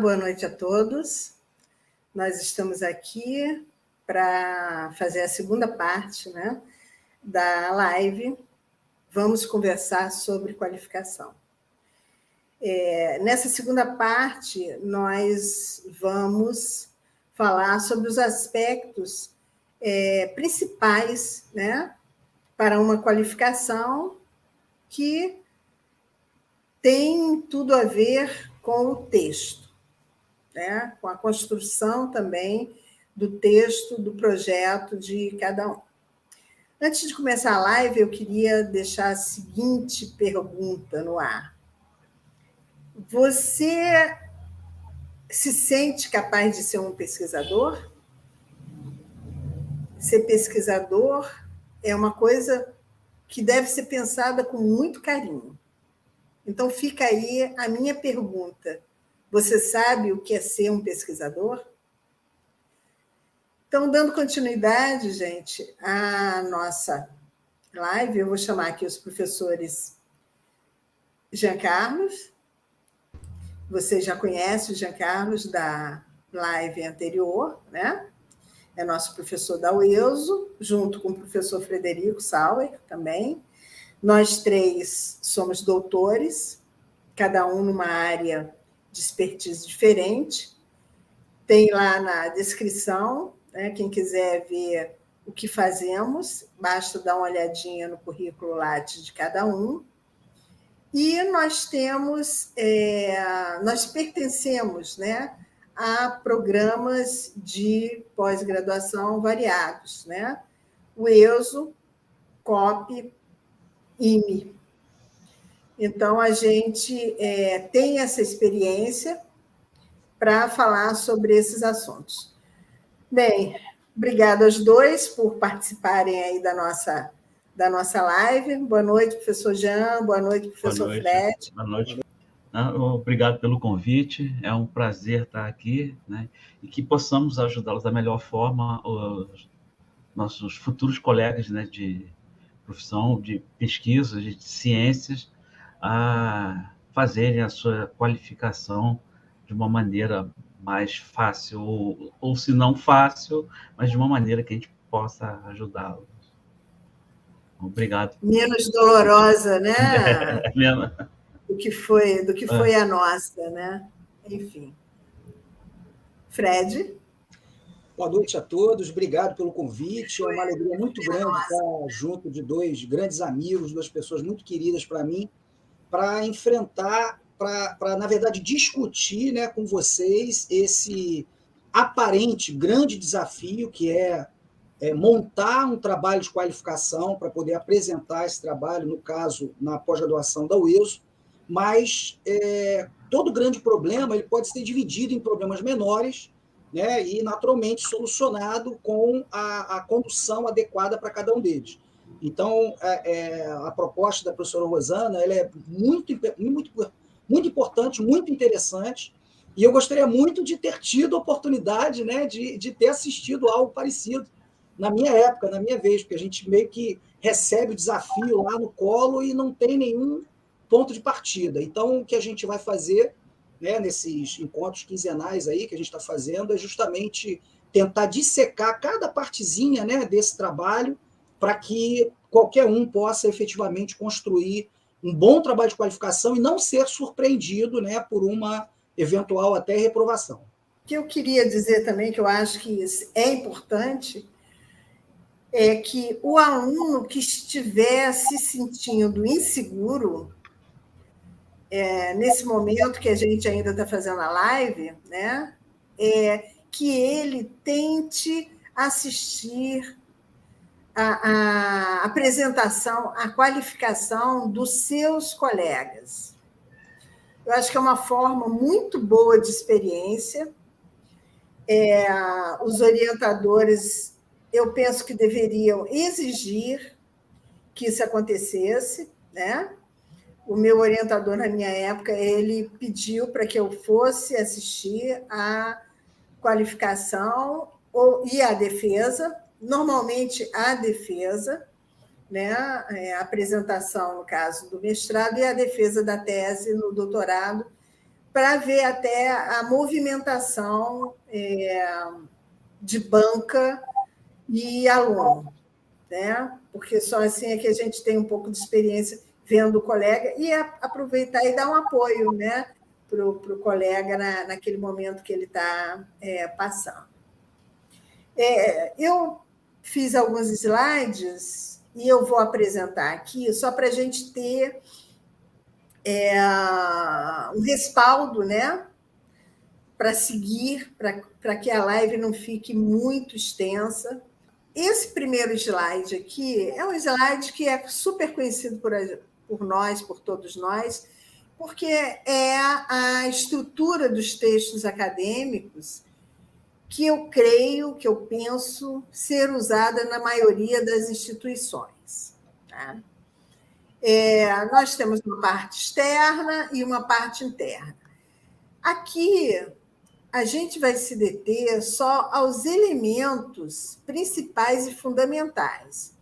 boa noite a todos. Nós estamos aqui para fazer a segunda parte, né, da live. Vamos conversar sobre qualificação. Nessa segunda parte, nós vamos falar sobre os aspectos principais, né, para uma qualificação que tem tudo a ver com o texto, né? Com a construção também do texto, do projeto de cada um. Antes de começar a live, eu queria deixar a seguinte pergunta no ar. Você se sente capaz de ser um pesquisador? Ser pesquisador é uma coisa que deve ser pensada com muito carinho. Então, fica aí a minha pergunta. Você sabe o que é ser um pesquisador? Então, dando continuidade, gente, à nossa live, eu vou chamar aqui os professores Jean Carlos. Vocês já conhecem o Jean Carlos da live anterior, né? É nosso professor da UESO, junto com o professor Frederico Sauer também. Nós três somos doutores, cada um numa área de expertise diferente. Tem lá na descrição, né, quem quiser ver o que fazemos, basta dar uma olhadinha no currículo Lattes de cada um. E nós nós pertencemos, né, a programas de pós-graduação variados, né? O ESO, COP, IME. Então, a gente tem essa experiência para falar sobre esses assuntos. Bem, obrigada aos dois por participarem aí da nossa live. Boa noite, professor Jean. Boa noite, professor Fred. Boa noite. Obrigado pelo convite. É um prazer estar aqui, né? E que possamos ajudá-los da melhor forma, os nossos futuros colegas, né, de profissão, de pesquisa, de ciências, a fazerem a sua qualificação de uma maneira mais fácil, ou se não fácil, mas de uma maneira que a gente possa ajudá-los. Obrigado. Menos dolorosa, né? É do que foi a nossa, né? Enfim. Fred? Boa noite a todos, obrigado pelo convite. É uma alegria muito grande estar junto de dois grandes amigos, duas pessoas muito queridas para mim, para enfrentar, para, na verdade, discutir, né, com vocês esse aparente grande desafio que é montar um trabalho de qualificação para poder apresentar esse trabalho, no caso, na pós-graduação da UESO, mas todo grande problema ele pode ser dividido em problemas menores, né, e, naturalmente, solucionado com a condução adequada para cada um deles. Então, a proposta da professora Rosana ela é muito importante, muito interessante, e eu gostaria muito de ter tido a oportunidade, né, de ter assistido algo parecido na minha época, na minha vez, porque a gente meio que recebe o desafio lá no colo e não tem nenhum ponto de partida. Então, o que a gente vai fazer, né, nesses encontros quinzenais aí que a gente está fazendo é justamente tentar dissecar cada partezinha, né, desse trabalho para que qualquer um possa efetivamente construir um bom trabalho de qualificação e não ser surpreendido, né, por uma eventual até reprovação. O que eu queria dizer também, que eu acho que é importante, é que o aluno que estiver se sentindo inseguro, nesse momento que a gente ainda está fazendo a live, né, que ele tente assistir a apresentação, a qualificação dos seus colegas. Eu acho que é uma forma muito boa de experiência. Os orientadores, eu penso que deveriam exigir que isso acontecesse, né? O meu orientador, na minha época, ele pediu para que eu fosse assistir a qualificação e a defesa, normalmente a defesa, né? A apresentação, no caso do mestrado, e a defesa da tese no doutorado, para ver até a movimentação de banca e aluno, né? Porque só assim é que a gente tem um pouco de experiência vendo o colega e aproveitar e dar um apoio, né, para o colega naquele momento que ele está passando. Eu fiz alguns slides e eu vou apresentar aqui só para a gente ter um respaldo, né, para seguir, para que a live não fique muito extensa. Esse primeiro slide aqui é um slide que é super conhecido por nós, por todos nós, porque é a estrutura dos textos acadêmicos que eu creio, que eu penso ser usada na maioria das instituições. Tá? Nós temos uma parte externa e uma parte interna. Aqui, a gente vai se deter só aos elementos principais e fundamentais,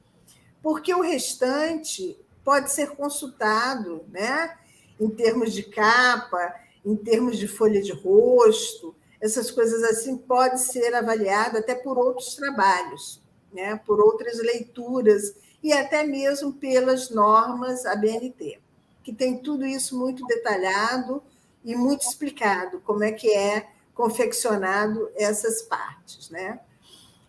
porque o restante pode ser consultado, né, em termos de capa, em termos de folha de rosto, essas coisas assim pode ser avaliado até por outros trabalhos, né, por outras leituras e até mesmo pelas normas ABNT, que tem tudo isso muito detalhado e muito explicado, como é que é confeccionado essas partes, né?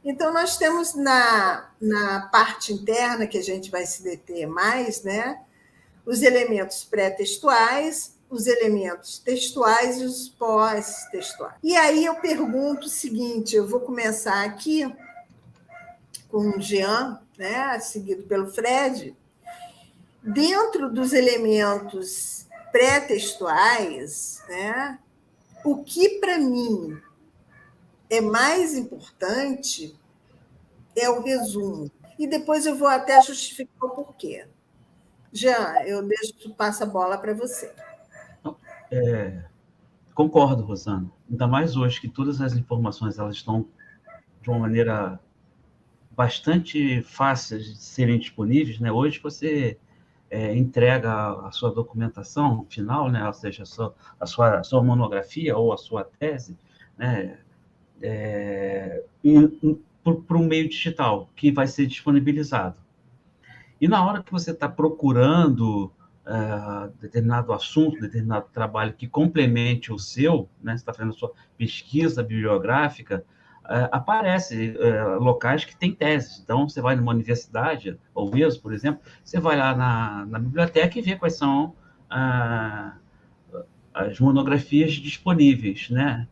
Então, nós temos na parte interna, que a gente vai se deter mais, né, os elementos pré-textuais, os elementos textuais e os pós-textuais. E aí eu pergunto o seguinte, eu vou começar aqui com o Jean, né, seguido pelo Fred. Dentro dos elementos pré-textuais, né, o que, para mim, é mais importante é o resumo. E depois eu vou até justificar o porquê. Jean, eu passo a bola para você. Concordo, Rosana. Ainda mais hoje que todas as informações elas estão de uma maneira bastante fácil de serem disponíveis, né? Hoje você entrega a sua documentação final, né? Ou seja, a sua monografia ou a sua tese, né? Para um meio digital, que vai ser disponibilizado. E na hora que você está procurando determinado assunto, determinado trabalho que complemente o seu, né? Você está fazendo a sua pesquisa bibliográfica, aparece locais que têm teses. Então, você vai numa universidade, ou mesmo, por exemplo, você vai lá na biblioteca e vê quais são as monografias disponíveis, né?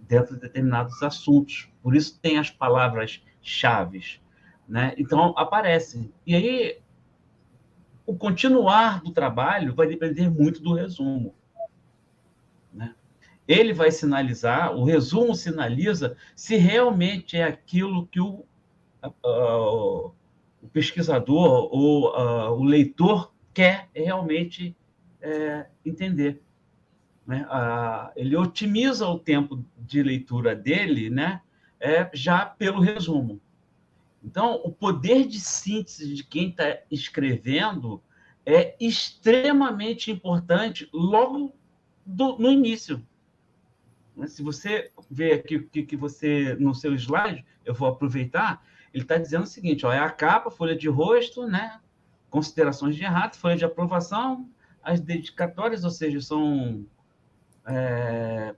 Dentro de determinados assuntos. Por isso tem as palavras-chave, né? Então, aparecem. E aí, o continuar do trabalho vai depender muito do resumo, né? Ele vai sinalizar, o resumo sinaliza se realmente é aquilo que o pesquisador ou o leitor quer realmente entender, né? Ele otimiza o tempo de leitura dele, né? Já pelo resumo. Então, o poder de síntese de quem está escrevendo é extremamente importante logo no início. Se você vê aqui o que você, no seu slide, eu vou aproveitar, ele está dizendo o seguinte, é a capa, folha de rosto, né? Considerações de errata, folha de aprovação, as dedicatórias, ou seja, são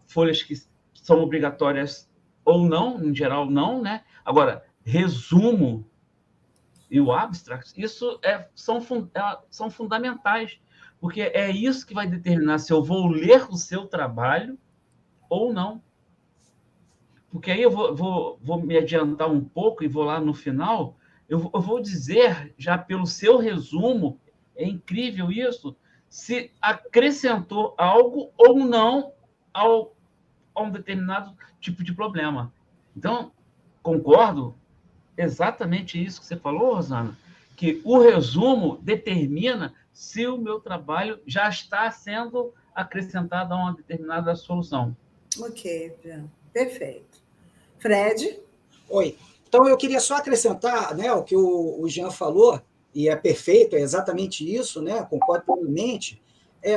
folhas que são obrigatórias ou não, em geral não, né? Agora, resumo e o abstract, isso são fundamentais, porque é isso que vai determinar se eu vou ler o seu trabalho ou não. Porque aí eu vou me adiantar um pouco e vou lá no final, eu vou dizer, já pelo seu resumo, é incrível isso, se acrescentou algo ou não a um determinado tipo de problema. Então, concordo exatamente isso que você falou, Rosana, que o resumo determina se o meu trabalho já está sendo acrescentado a uma determinada solução. Ok, perfeito. Fred? Oi. Então, eu queria só acrescentar, né, o que o Jean falou, e é perfeito, é exatamente isso, né, concordo plenamente.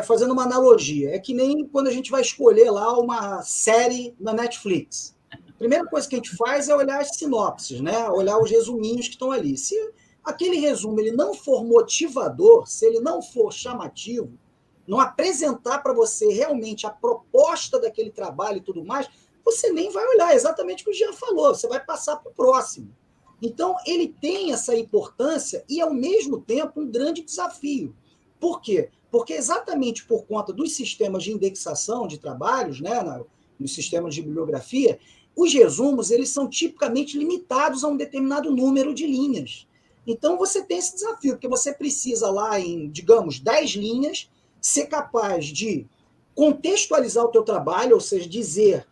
fazendo uma analogia, é que nem quando a gente vai escolher lá uma série na Netflix. A primeira coisa que a gente faz é olhar as sinopses, né? Olhar os resuminhos que estão ali. Se aquele resumo ele não for motivador, se ele não for chamativo, não apresentar para você realmente a proposta daquele trabalho e tudo mais, você nem vai olhar, exatamente o que o Jean falou, você vai passar para o próximo. Então, ele tem essa importância e, ao mesmo tempo, um grande desafio. Por quê? Porque exatamente por conta dos sistemas de indexação de trabalhos, né, nos sistemas de bibliografia, os resumos eles são tipicamente limitados a um determinado número de linhas. Então, você tem esse desafio, porque você precisa lá em, digamos, 10 linhas, ser capaz de contextualizar o teu trabalho, ou seja, dizer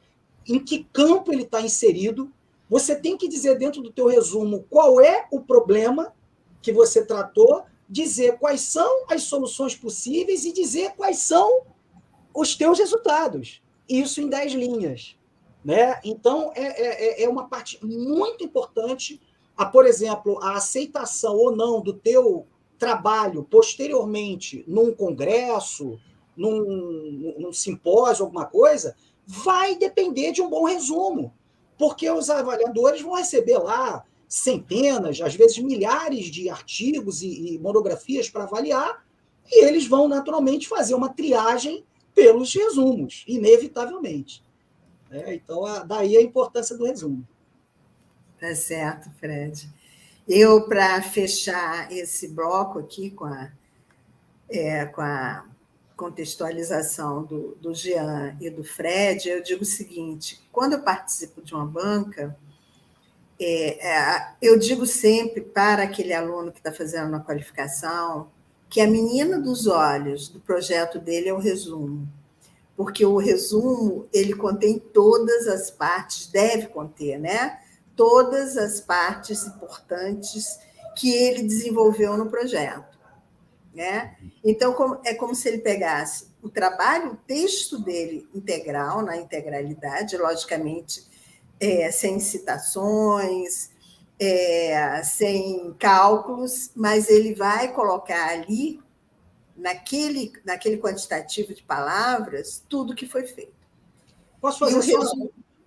em que campo ele está inserido. Você tem que dizer dentro do teu resumo qual é o problema que você tratou, dizer quais são as soluções possíveis e dizer quais são os teus resultados. Isso em 10 linhas. Né? Então, é uma parte muito importante, por exemplo, a aceitação ou não do teu trabalho posteriormente num congresso, num simpósio, alguma coisa, vai depender de um bom resumo, porque os avaliadores vão receber lá centenas, às vezes milhares de artigos e monografias para avaliar, e eles vão naturalmente fazer uma triagem pelos resumos, inevitavelmente. Então, daí a importância do resumo. Tá certo, Fred. Eu, para fechar esse bloco aqui com a contextualização do Jean e do Fred, eu digo o seguinte: quando eu participo de uma banca, eu digo sempre para aquele aluno que está fazendo uma qualificação que a menina dos olhos do projeto dele é o resumo, porque o resumo ele contém todas as partes, deve conter, né? Todas as partes importantes que ele desenvolveu no projeto. Né? Então, é como se ele pegasse o trabalho, o texto dele integral, na integralidade, logicamente, sem citações, sem cálculos, mas ele vai colocar ali, naquele quantitativo de palavras, tudo que foi feito. Posso fazer só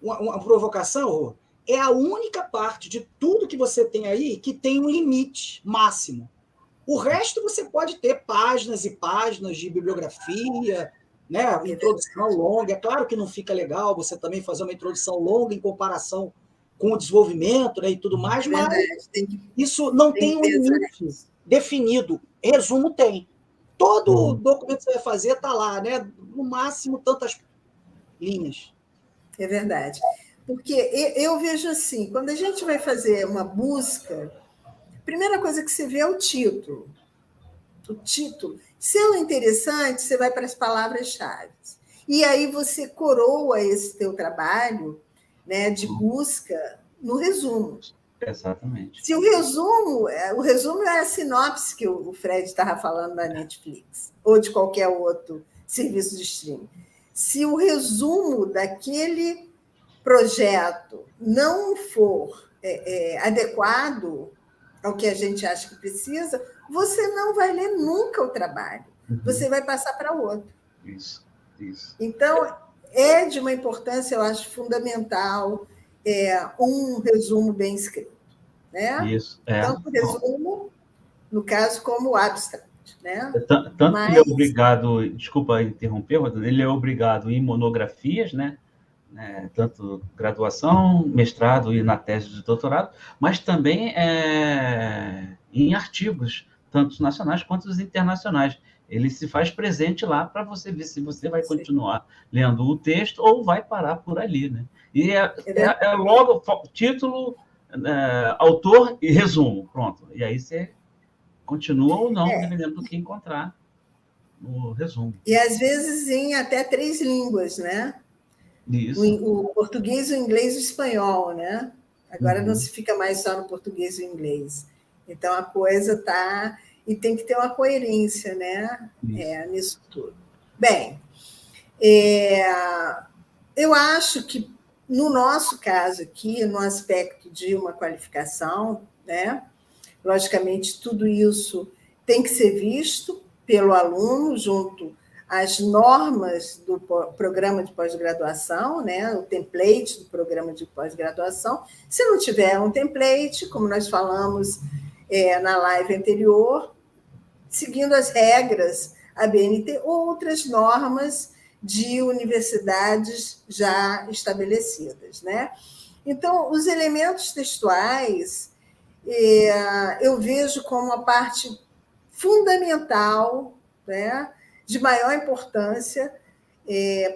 uma provocação, Rô? É a única parte de tudo que você tem aí que tem um limite máximo. O resto você pode ter páginas e páginas de bibliografia, né? Introdução longa. É claro que não fica legal você também fazer uma introdução longa em comparação com o desenvolvimento, né, e tudo mais, mas isso não tem um limite definido. Resumo tem. Todo documento que você vai fazer está lá, né? No máximo, tantas linhas. É verdade. Porque eu vejo assim, quando a gente vai fazer uma busca, a primeira coisa que você vê é o título. O título. Sendo interessante, você vai para as palavras-chave. E aí você coroa esse teu trabalho, né, de busca no resumo. Exatamente. Se o resumo é a sinopse que o Fred estava falando da Netflix, ou de qualquer outro serviço de streaming. Se o resumo daquele projeto não for adequado ao que a gente acha que precisa, você não vai ler nunca o trabalho. Você vai passar para outro. Isso. Então, é de uma importância, eu acho, fundamental um resumo bem escrito. Né? Isso. Tanto o resumo, no caso, como o abstract. Né? Tanto que ele é obrigado, desculpa interromper, ele é obrigado em monografias, né? Tanto graduação, mestrado e na tese de doutorado, mas também em artigos, tanto os nacionais quanto os internacionais. Ele se faz presente lá para você ver se você vai continuar lendo o texto ou vai parar por ali. Né? E é logo título, autor e resumo. Pronto. E aí você continua ou não, dependendo do que encontrar no resumo. E às vezes em até 3 línguas, né? Isso. O português, o inglês e o espanhol, né? Agora não se fica mais só no português e no inglês. Então a coisa está... E tem que ter uma coerência, né? Nisso tudo. Bem, eu acho que no nosso caso aqui, no aspecto de uma qualificação, né? Logicamente, tudo isso tem que ser visto pelo aluno junto as normas do programa de pós-graduação, né? O template do programa de pós-graduação. Se não tiver um template, como nós falamos na live anterior, seguindo as regras, a BNT, outras normas de universidades já estabelecidas, né? Então, os elementos textuais eu vejo como a parte fundamental, né, de maior importância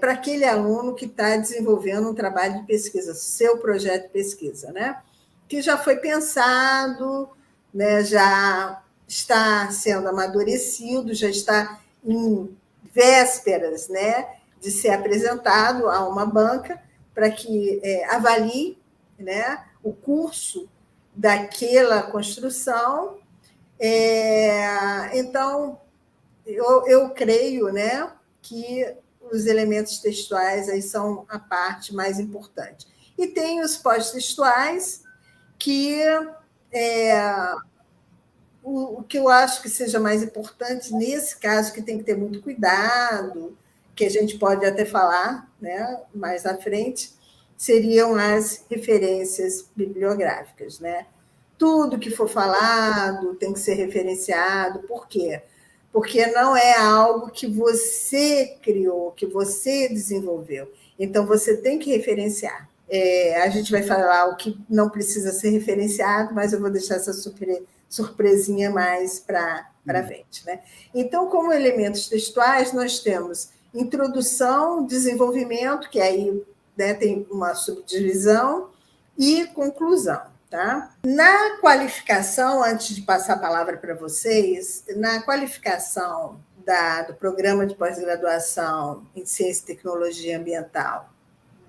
para aquele aluno que está desenvolvendo um trabalho de pesquisa, seu projeto de pesquisa, né? Que já foi pensado, né, já está sendo amadurecido, já está em vésperas, né, de ser apresentado a uma banca para que avalie, né, o curso daquela construção. Então, eu creio, né, que os elementos textuais aí são a parte mais importante. E tem os pós-textuais, que o que eu acho que seja mais importante nesse caso, que tem que ter muito cuidado, que a gente pode até falar, né, mais à frente, seriam as referências bibliográficas, né? Tudo que for falado tem que ser referenciado. Por quê? Porque não é algo que você criou, que você desenvolveu. Então, você tem que referenciar. A gente vai falar o que não precisa ser referenciado, mas eu vou deixar essa surpresinha mais para frente, né? Então, como elementos textuais, nós temos introdução, desenvolvimento, que aí, né, tem uma subdivisão, e conclusão. Tá? Na qualificação, antes de passar a palavra para vocês, na qualificação do programa de pós-graduação em Ciência e Tecnologia Ambiental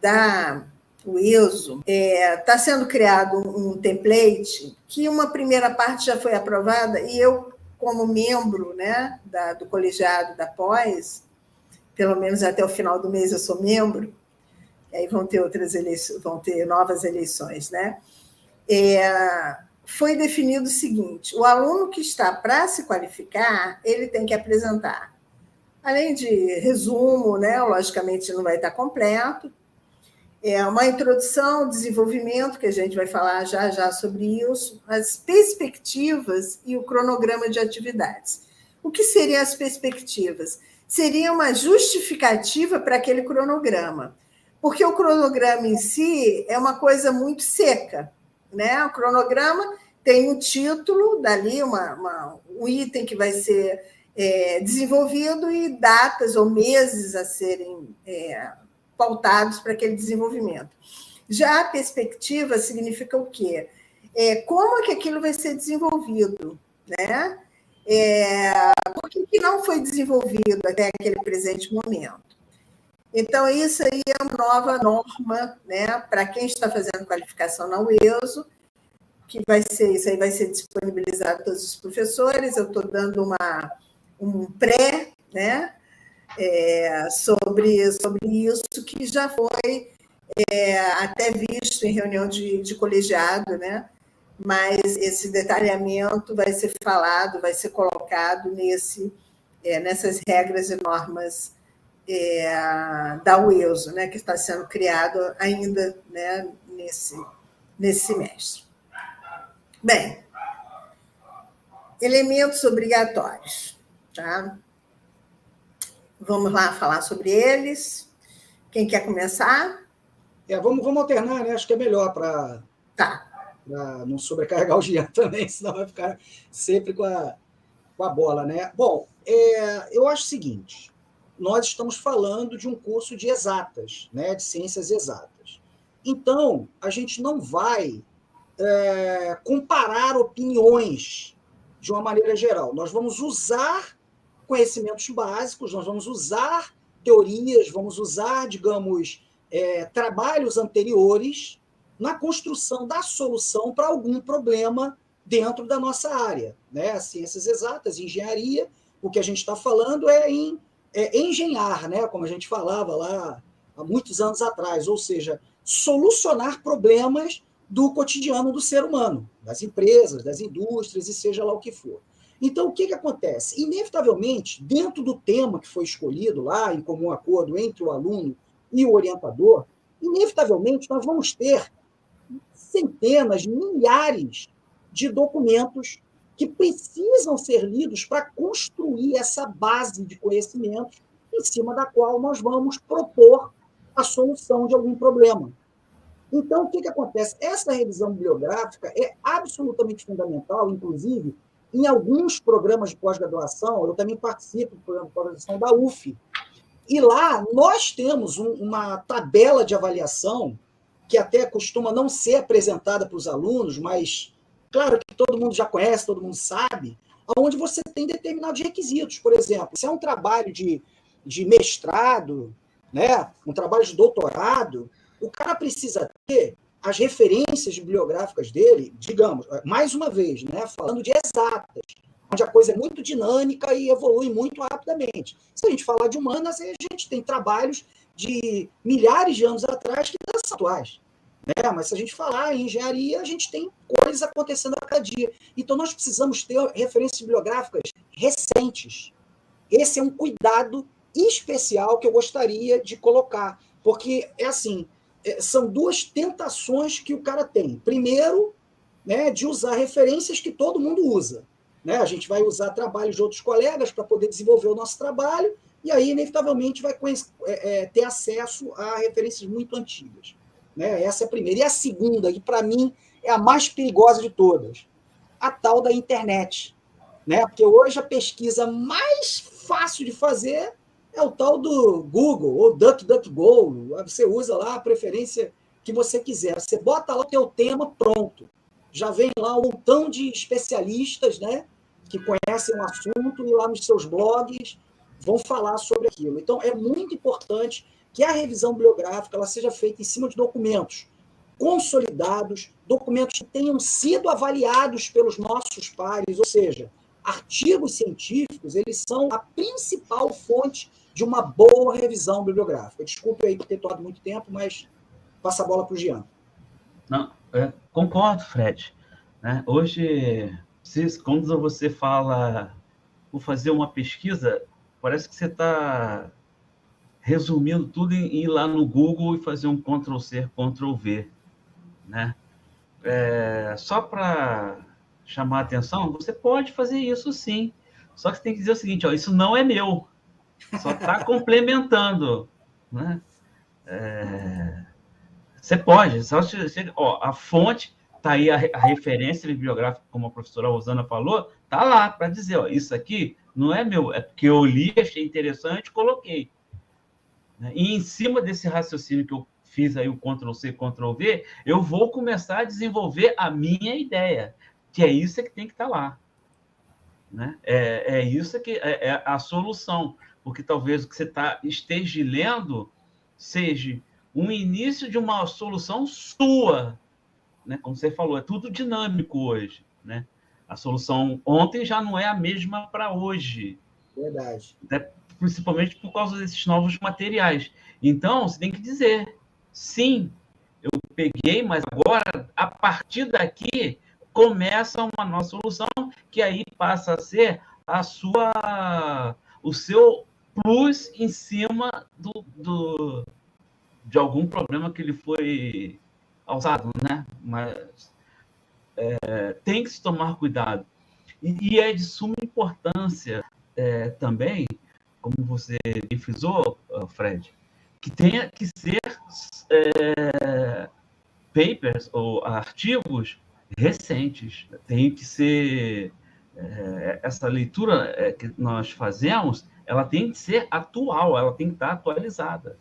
da UESO, está sendo criado um template que uma primeira parte já foi aprovada, e eu, como membro, né, do colegiado da pós, pelo menos até o final do mês eu sou membro, e aí vão ter outras eleições, vão ter novas eleições, né? Foi definido o seguinte: o aluno que está para se qualificar, ele tem que apresentar, além de resumo, né, logicamente não vai estar completo, uma introdução, desenvolvimento, que a gente vai falar já sobre isso, as perspectivas e o cronograma de atividades. O que seriam as perspectivas? Seria uma justificativa para aquele cronograma, porque o cronograma em si é uma coisa muito seca, né? O cronograma tem um título, dali um item que vai ser desenvolvido e datas ou meses a serem pautados para aquele desenvolvimento. Já a perspectiva significa o quê? Como é que aquilo vai ser desenvolvido, né? Por que não foi desenvolvido até aquele presente momento? Então, isso aí é uma nova norma, né, para quem está fazendo qualificação na UESO, que isso aí vai ser disponibilizado a todos os professores. Eu estou dando um pré, né, sobre isso, que já foi até visto em reunião de colegiado, né, mas esse detalhamento vai ser falado, vai ser colocado nessas regras e normas da UESO, né, que está sendo criado ainda, né, nesse semestre. Bem, elementos obrigatórios, tá? Vamos lá falar sobre eles. Quem quer começar? Vamos alternar, né? Acho que é melhor para não sobrecarregar o Jean também, senão vai ficar sempre com a bola, né? Bom, eu acho o seguinte: nós estamos falando de um curso de exatas, né, de ciências exatas. Então, a gente não vai comparar opiniões de uma maneira geral. Nós vamos usar conhecimentos básicos, nós vamos usar teorias, vamos usar, digamos, trabalhos anteriores na construção da solução para algum problema dentro da nossa área, né? Ciências exatas, engenharia, o que a gente está falando é em engenhar, né? Como a gente falava lá há muitos anos atrás, ou seja, solucionar problemas do cotidiano do ser humano, das empresas, das indústrias, e seja lá o que for. Então, o que acontece? Inevitavelmente, dentro do tema que foi escolhido lá, em comum acordo entre o aluno e o orientador, inevitavelmente nós vamos ter centenas, milhares de documentos que precisam ser lidos para construir essa base de conhecimentos em cima da qual nós vamos propor a solução de algum problema. Então, o que acontece? Essa revisão bibliográfica é absolutamente fundamental, inclusive, em alguns programas de pós-graduação. Eu também participo do programa de pós-graduação da UF, e lá nós temos uma tabela de avaliação que até costuma não ser apresentada para os alunos, mas, claro que todo mundo já conhece, todo mundo sabe, onde você tem determinados requisitos. Por exemplo, se é um trabalho de mestrado, né, um trabalho de doutorado, o cara precisa ter as referências bibliográficas dele, digamos, mais uma vez, né, falando de exatas, onde a coisa é muito dinâmica e evolui muito rapidamente. Se a gente falar de humanas, a gente tem trabalhos de milhares de anos atrás que ainda são atuais. Né? Mas se a gente falar em engenharia, a gente tem coisas acontecendo a cada dia. Então, nós precisamos ter referências bibliográficas recentes. Esse é um cuidado especial que eu gostaria de colocar, porque é assim, são duas tentações que o cara tem. Primeiro, né, de usar referências que todo mundo usa. Né? A gente vai usar trabalhos de outros colegas para poder desenvolver o nosso trabalho, e aí, inevitavelmente, vai ter acesso a referências muito antigas. Né? Essa é a primeira. E a segunda, que para mim é a mais perigosa de todas, a tal da internet. Né? Porque hoje a pesquisa mais fácil de fazer é o tal do Google, ou DuckDuckGo. Você usa lá a preferência que você quiser. Você bota lá o teu tema, pronto. Já vem lá um montão de especialistas, né, que conhecem o assunto, e lá nos seus blogs vão falar sobre aquilo. Então, é muito importante que a revisão bibliográfica ela seja feita em cima de documentos consolidados, documentos que tenham sido avaliados pelos nossos pares, ou seja, artigos científicos, eles são a principal fonte de uma boa revisão bibliográfica. Desculpe aí por ter tomado muito tempo, mas passa a bola para o Jean. Não, concordo, Fred. Né? Hoje, quando você fala, vou fazer uma pesquisa, parece que você está resumindo tudo em ir lá no Google e fazer um Ctrl+C, Ctrl+V. Né? Só para chamar a atenção, você pode fazer isso sim. Só que você tem que dizer o seguinte, ó, isso não é meu. Só está complementando. Né? Você pode. A fonte está aí, a referência bibliográfica, como a professora Rosana falou, está lá para dizer, ó, isso aqui não é meu, é porque eu li, achei interessante, coloquei. E em cima desse raciocínio que eu fiz aí o Ctrl+C, Ctrl+V, eu vou começar a desenvolver a minha ideia, que é isso que tem que estar lá. Né? É isso que é a solução, porque talvez o que você esteja lendo seja um início de uma solução sua, né? Como você falou, é tudo dinâmico hoje. Né? A solução ontem já não é a mesma para hoje. Verdade. Né? Principalmente por causa desses novos materiais. Então, você tem que dizer, sim, eu peguei, mas agora, a partir daqui, começa uma nova solução, que aí passa a ser o seu plus em cima de algum problema que ele foi causado, né? Mas tem que se tomar cuidado. E é de suma importância também, como você frisou, Fred, que tenha que ser papers ou artigos recentes. Tem que ser essa leitura que nós fazemos, ela tem que ser atual, ela tem que estar atualizada.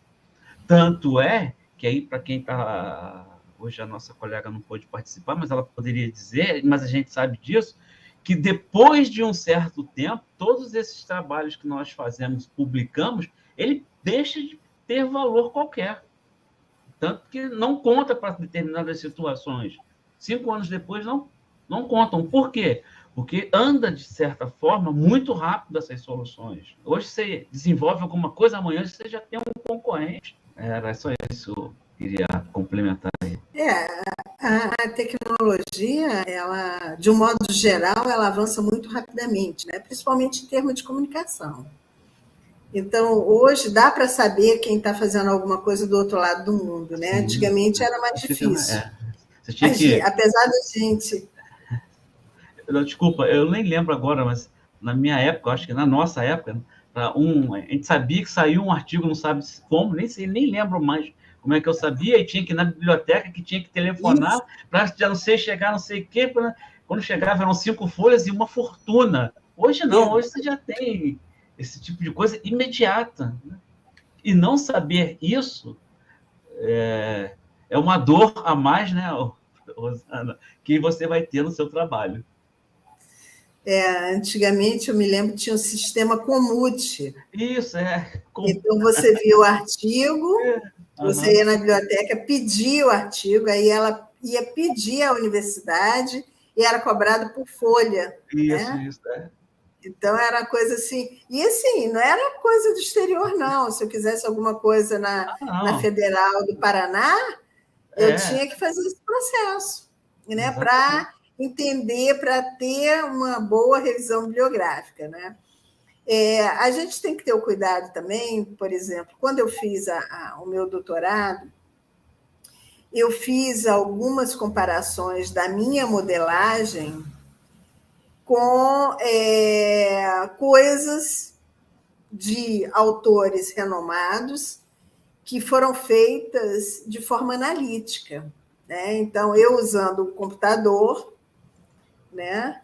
Tanto é que aí, para quem está... Hoje a nossa colega não pôde participar, mas ela poderia dizer, mas a gente sabe disso, que depois de um certo tempo, todos esses trabalhos que nós fazemos, publicamos, ele deixa de ter valor qualquer. Tanto que não conta para determinadas situações. 5 anos depois, não contam. Por quê? Porque anda, de certa forma, muito rápido essas soluções. Hoje você desenvolve alguma coisa, amanhã você já tem um concorrente. Era só isso queria complementar. A tecnologia, ela, de um modo geral, ela avança muito rapidamente, né? Principalmente em termos de comunicação. Então, hoje dá para saber quem está fazendo alguma coisa do outro lado do mundo, né? Sim. Antigamente era mais difícil. Você tinha que... Apesar da gente... Desculpa, eu nem lembro agora, mas na minha época, acho que na nossa época, a gente sabia que saiu um artigo, não sabe como, nem lembro mais como é que eu sabia, e tinha que ir na biblioteca, que tinha que telefonar para já não sei chegar, não sei o quê. Quando chegava eram 5 folhas e uma fortuna. Hoje não, hoje você já tem esse tipo de coisa imediata. Né? E não saber isso é uma dor a mais, né, Rosana, que você vai ter no seu trabalho. Antigamente, eu me lembro que tinha um sistema Comute. Isso, Então, você via o artigo, você ia na biblioteca, pedia o artigo, aí ela ia pedir à universidade e era cobrado por folha. Isso. Então, era coisa assim... E, assim, não era coisa do exterior, não. Se eu quisesse alguma coisa na Federal do Paraná, eu tinha que fazer esse processo, né? Para entender, para ter uma boa revisão bibliográfica, né? A gente tem que ter o cuidado também, por exemplo, quando eu fiz o meu doutorado, eu fiz algumas comparações da minha modelagem com coisas de autores renomados que foram feitas de forma analítica, né? Então, eu usando o computador, né?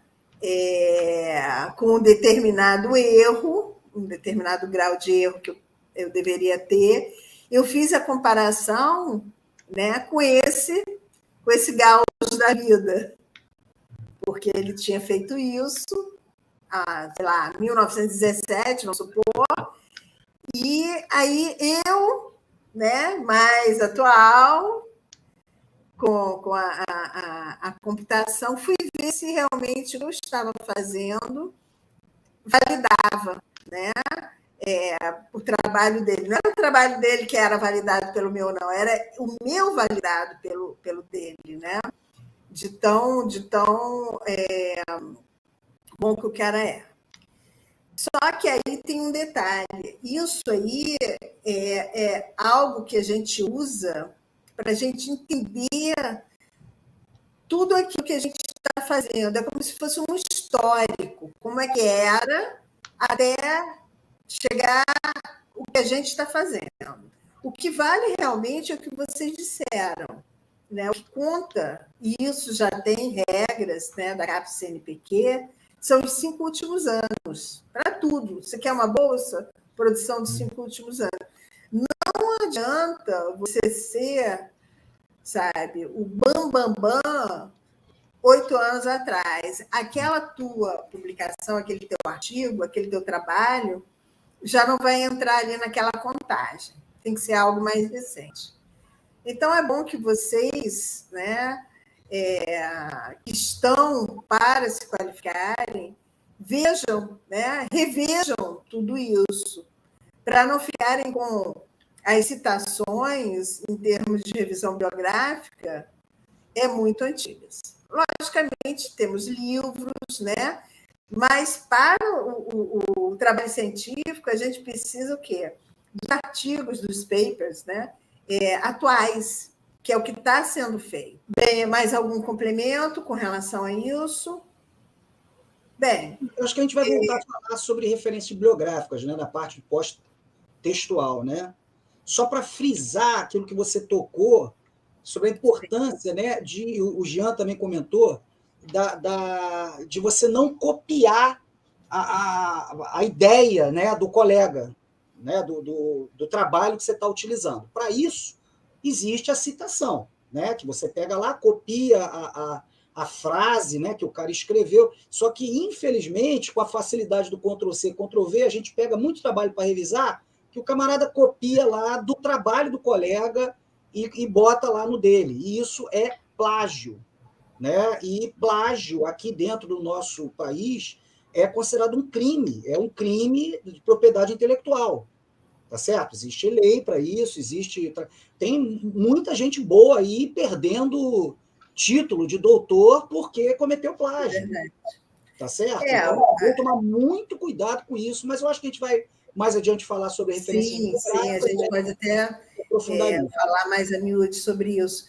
Com um determinado erro, um determinado grau de erro que eu deveria ter, eu fiz a comparação, né, com esse Gauss da vida, porque ele tinha feito isso, sei lá, 1917, vamos supor, e aí eu, né, mais atual, com a computação, fui ver se realmente o que eu estava fazendo validava, né? O trabalho dele. Não era o trabalho dele que era validado pelo meu, não, era o meu validado pelo dele, né? De tão bom que o cara é. Só que aí tem um detalhe. Isso aí é algo que a gente usa para a gente entender tudo aquilo que a gente está fazendo. É como se fosse um histórico, como é que era até chegar o que a gente está fazendo. O que vale realmente é o que vocês disseram, né? O que conta, e isso já tem regras, né, da CAPES-CNPq, são os 5 últimos anos, para tudo. Você quer uma bolsa? Produção dos 5 últimos anos. Não adianta você ser, sabe, o bam 8 anos atrás. Aquela tua publicação, aquele teu artigo, aquele teu trabalho, já não vai entrar ali naquela contagem. Tem que ser algo mais recente. Então, é bom que vocês, né, que estão para se qualificarem, vejam, né, revejam tudo isso, para não ficarem com as citações em termos de revisão biográfica muito antigas. Logicamente, temos livros, né? Mas para o trabalho científico, a gente precisa o quê? Dos artigos, dos papers, né? Atuais, que é o que está sendo feito. Bem, mais algum complemento com relação a isso? Bem... Eu acho que a gente vai voltar a falar sobre referências bibliográficas, né, na parte pós-textual, né? Só para frisar aquilo que você tocou sobre a importância, né, o Jean também comentou, de você não copiar a ideia, né, do colega, né, do trabalho que você está utilizando. Para isso, existe a citação, né, que você pega lá, copia a frase, né, que o cara escreveu, só que, infelizmente, com a facilidade do Ctrl+C, Ctrl+V, a gente pega muito trabalho para revisar, que o camarada copia lá do trabalho do colega e bota lá no dele. E isso é plágio, né? E plágio aqui dentro do nosso país é considerado um crime, é um crime de propriedade intelectual. tá certo? Existe lei para isso, tem muita gente boa aí perdendo título de doutor porque cometeu plágio, tá certo? Então, vou tomar muito cuidado com isso, mas eu acho que a gente vai mais adiante falar sobre referências bibliográficas. Sim, a gente pode até falar mais a miúde sobre isso.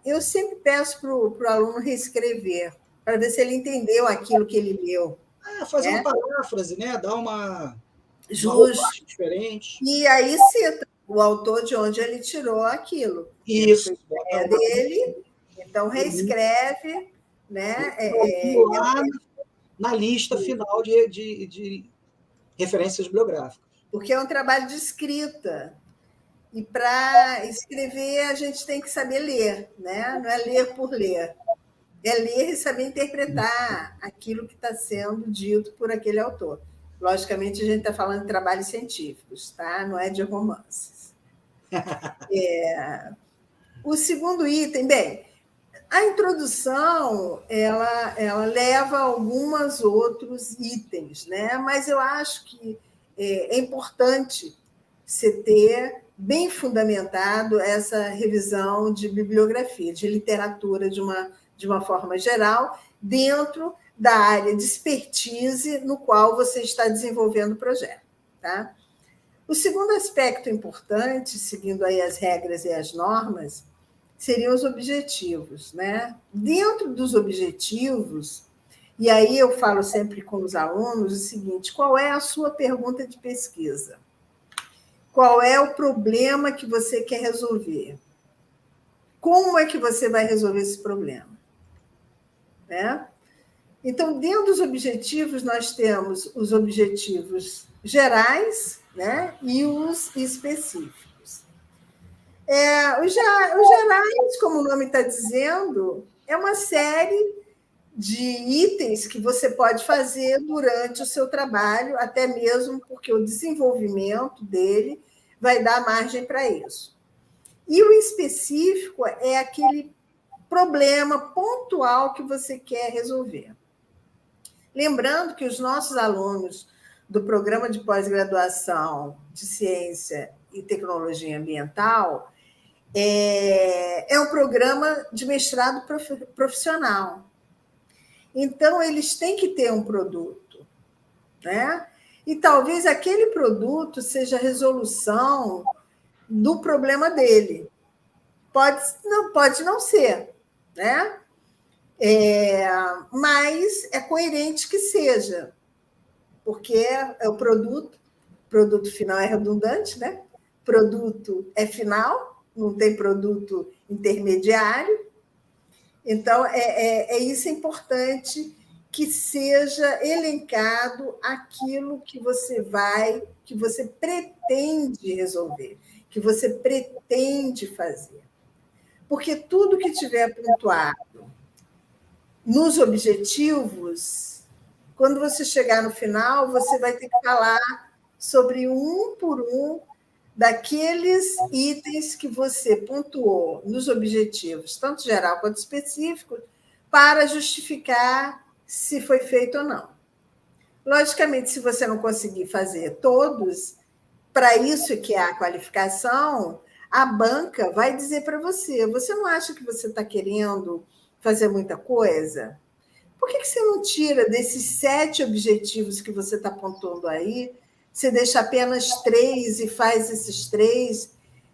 Eu sempre peço para o aluno reescrever, para ver se ele entendeu aquilo que ele leu. Fazer uma paráfrase, né? Dar uma roupagem diferente. E aí cita o autor de onde ele tirou aquilo. Isso. É dele, então reescreve, né? Lá na lista final de referências bibliográficas. Porque é um trabalho de escrita. E para escrever, a gente tem que saber ler, né? Não é ler por ler. É ler e saber interpretar aquilo que está sendo dito por aquele autor. Logicamente, a gente está falando de trabalhos científicos, tá? Não é de romances. O segundo item, bem, a introdução ela leva a alguns outros itens, né? Mas eu acho que é importante você ter bem fundamentado essa revisão de bibliografia, de literatura de uma forma geral, dentro da área de expertise no qual você está desenvolvendo o projeto. Tá? O segundo aspecto importante, seguindo aí as regras e as normas, seriam os objetivos. Né? Dentro dos objetivos, e aí eu falo sempre com os alunos o seguinte: qual é a sua pergunta de pesquisa? Qual é o problema que você quer resolver? Como é que você vai resolver esse problema? Né? Então, dentro dos objetivos, nós temos os objetivos gerais, né, e os específicos. Os gerais, como o nome está dizendo, é uma série de itens que você pode fazer durante o seu trabalho, até mesmo porque o desenvolvimento dele vai dar margem para isso. E o específico é aquele problema pontual que você quer resolver. Lembrando que os nossos alunos do programa de pós-graduação de Ciência e Tecnologia Ambiental é um programa de mestrado profissional. Então, eles têm que ter um produto, né? E talvez aquele produto seja a resolução do problema dele. Pode não ser, né? Mas é coerente que seja, porque é o produto final é redundante, né? Produto é final, não tem produto intermediário. Então, isso importante que seja elencado aquilo que você pretende resolver, que você pretende fazer. Porque tudo que tiver pontuado nos objetivos, quando você chegar no final, você vai ter que falar sobre um por um daqueles itens que você pontuou nos objetivos, tanto geral quanto específico, para justificar se foi feito ou não. Logicamente, se você não conseguir fazer todos, para isso que é a qualificação, a banca vai dizer para você: você não acha que você está querendo fazer muita coisa? Por que você não tira desses 7 objetivos que você está pontuando aí, você deixa apenas 3 e faz esses 3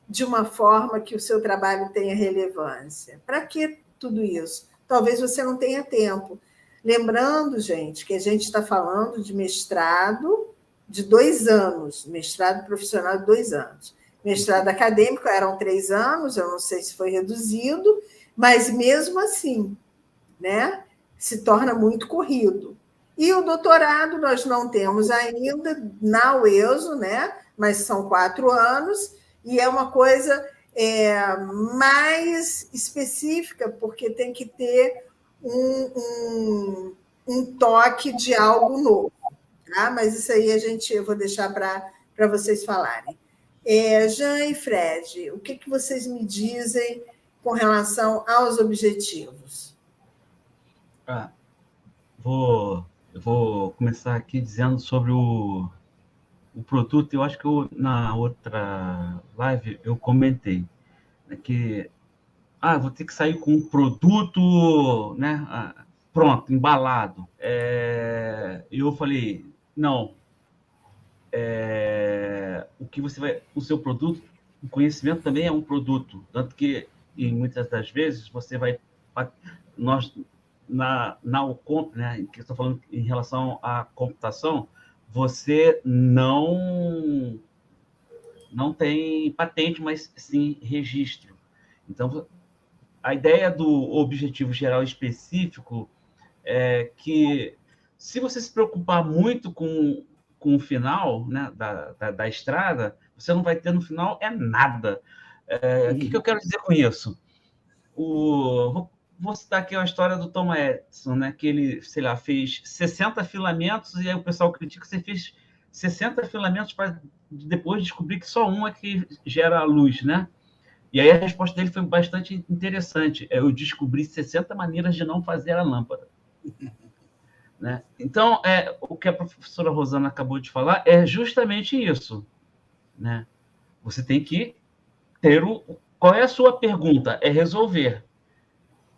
de uma forma que o seu trabalho tenha relevância? Para que tudo isso? Talvez você não tenha tempo. Lembrando, gente, que a gente está falando de mestrado de 2 anos, mestrado profissional de 2 anos. Mestrado acadêmico eram 3 anos, eu não sei se foi reduzido, mas mesmo assim, né, se torna muito corrido. E o doutorado nós não temos ainda na UESO, né, mas são 4 anos, e é uma coisa mais específica, porque tem que ter um toque de algo novo. Tá? Mas isso aí eu vou deixar para vocês falarem. Jean e Fred, o que vocês me dizem com relação aos objetivos? Eu vou começar aqui dizendo sobre o produto, eu acho que na outra live eu comentei, né, que vou ter que sair com um produto, né, pronto, embalado. Eu falei, não, o seu produto, o conhecimento também é um produto, tanto que, e muitas das vezes, você vai, nós, né, que estou falando em relação à computação, você não tem patente, mas sim registro. Então, a ideia do objetivo geral específico é que, se você se preocupar muito com o final, né, da estrada, você não vai ter no final nada. O que eu quero dizer com isso? Vou citar aqui a história do Thomas Edison, né, que ele, sei lá, fez 60 filamentos e aí o pessoal critica que você fez 60 filamentos para depois descobrir que só um é que gera a luz, né? E aí a resposta dele foi bastante interessante. Eu descobri 60 maneiras de não fazer a lâmpada. Né? Então, o que a professora Rosana acabou de falar é justamente isso. Né? Você tem que ter qual é a sua pergunta? É resolver.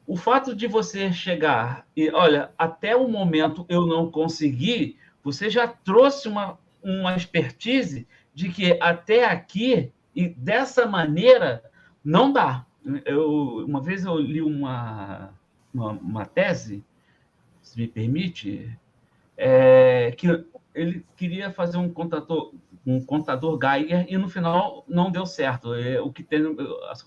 O fato de você chegar e, olha, até o momento eu não consegui, você já trouxe uma expertise de que até aqui, e dessa maneira, não dá. Uma vez eu li uma tese, se me permite, que ele queria fazer um contador Geiger e no final não deu certo. O que tem,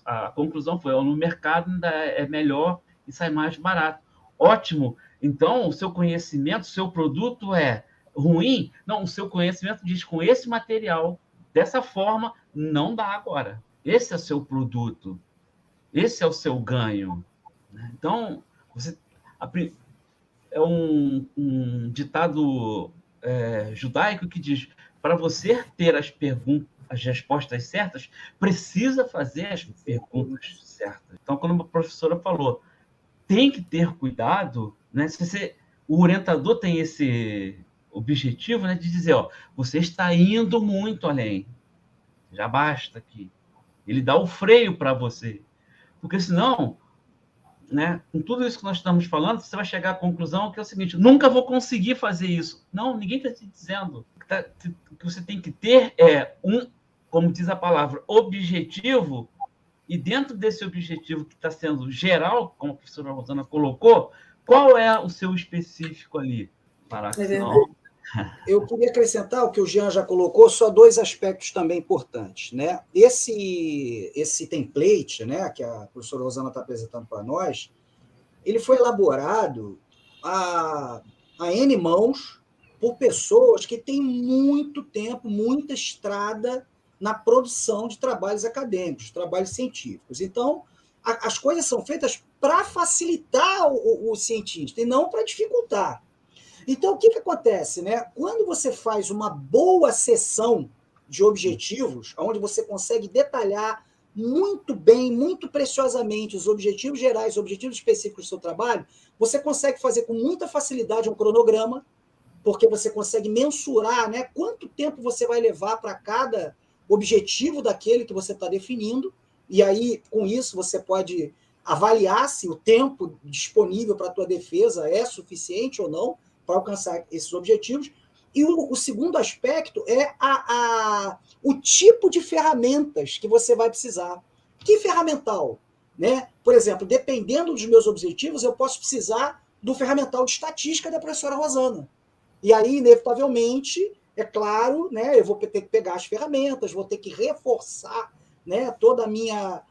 a conclusão foi: no mercado ainda é melhor e sai mais barato. Ótimo. Então, o seu conhecimento, o seu produto é ruim? Não, o seu conhecimento diz: com esse material, dessa forma, não dá agora. Esse é o seu produto. Esse é o seu ganho. Então, é um ditado judaico que diz: para você ter as respostas certas, precisa fazer as perguntas certas. Então, quando a professora falou, tem que ter cuidado, né? O orientador tem esse objetivo, né, de dizer, você está indo muito além, já basta aqui. Ele dá o freio para você, porque senão, né, com tudo isso que nós estamos falando, você vai chegar à conclusão que é o seguinte: nunca vou conseguir fazer isso. Não, ninguém está te dizendo. O que você tem que ter como diz a palavra, objetivo, e dentro desse objetivo que está sendo geral, como a professora Rosana colocou, qual é o seu específico ali? Eu queria acrescentar o que o Jean já colocou, só 2 aspectos também importantes. Né? Esse template, né, que a professora Rosana está apresentando para nós, ele foi elaborado a N mãos por pessoas que têm muito tempo, muita estrada na produção de trabalhos acadêmicos, trabalhos científicos. Então, as coisas são feitas para facilitar o cientista e não para dificultar. Então, o que acontece? Né? Quando você faz uma boa sessão de objetivos, onde você consegue detalhar muito bem, muito preciosamente os objetivos gerais, os objetivos específicos do seu trabalho, você consegue fazer com muita facilidade um cronograma, porque você consegue mensurar, né, quanto tempo você vai levar para cada objetivo daquele que você está definindo, e aí, com isso, você pode avaliar se o tempo disponível para a tua defesa é suficiente ou não para alcançar esses objetivos. E o segundo aspecto é o tipo de ferramentas que você vai precisar. Que ferramental? Né? Por exemplo, dependendo dos meus objetivos, eu posso precisar do ferramental de estatística da professora Rosana. E aí, inevitavelmente, é claro, né, eu vou ter que pegar as ferramentas, vou ter que reforçar, né, toda a minha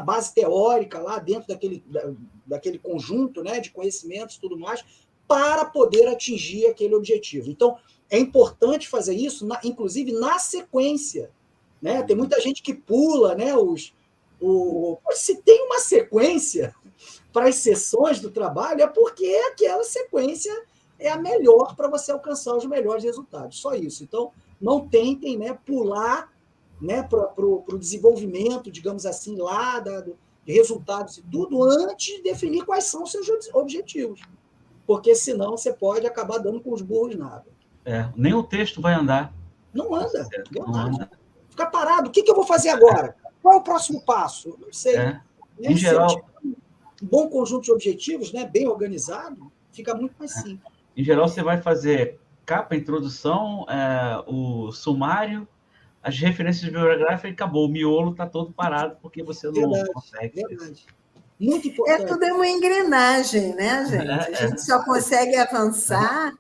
base teórica lá dentro daquele conjunto, né, de conhecimentos e tudo mais, para poder atingir aquele objetivo. Então, é importante fazer isso, inclusive na sequência. Né? Tem muita gente que pula, né, se tem uma sequência para as sessões do trabalho, é porque aquela sequência é a melhor para você alcançar os melhores resultados. Só isso. Então, não tentem, né, pular, né, para o desenvolvimento, digamos assim, lá de resultados e tudo, antes de definir quais são os seus objetivos. Porque senão você pode acabar dando com os burros na água. Nem o texto vai andar. Não anda, não anda. Fica parado. O que eu vou fazer agora? Qual é o próximo passo? Não sei. Em geral, um bom conjunto de objetivos, né, bem organizado, fica muito mais simples. Em geral, você vai fazer capa, introdução, o sumário, as referências bibliográficas e acabou. O miolo está todo parado porque você não consegue. Verdade. Muito importante. Tudo é uma engrenagem, né, gente? A gente só consegue avançar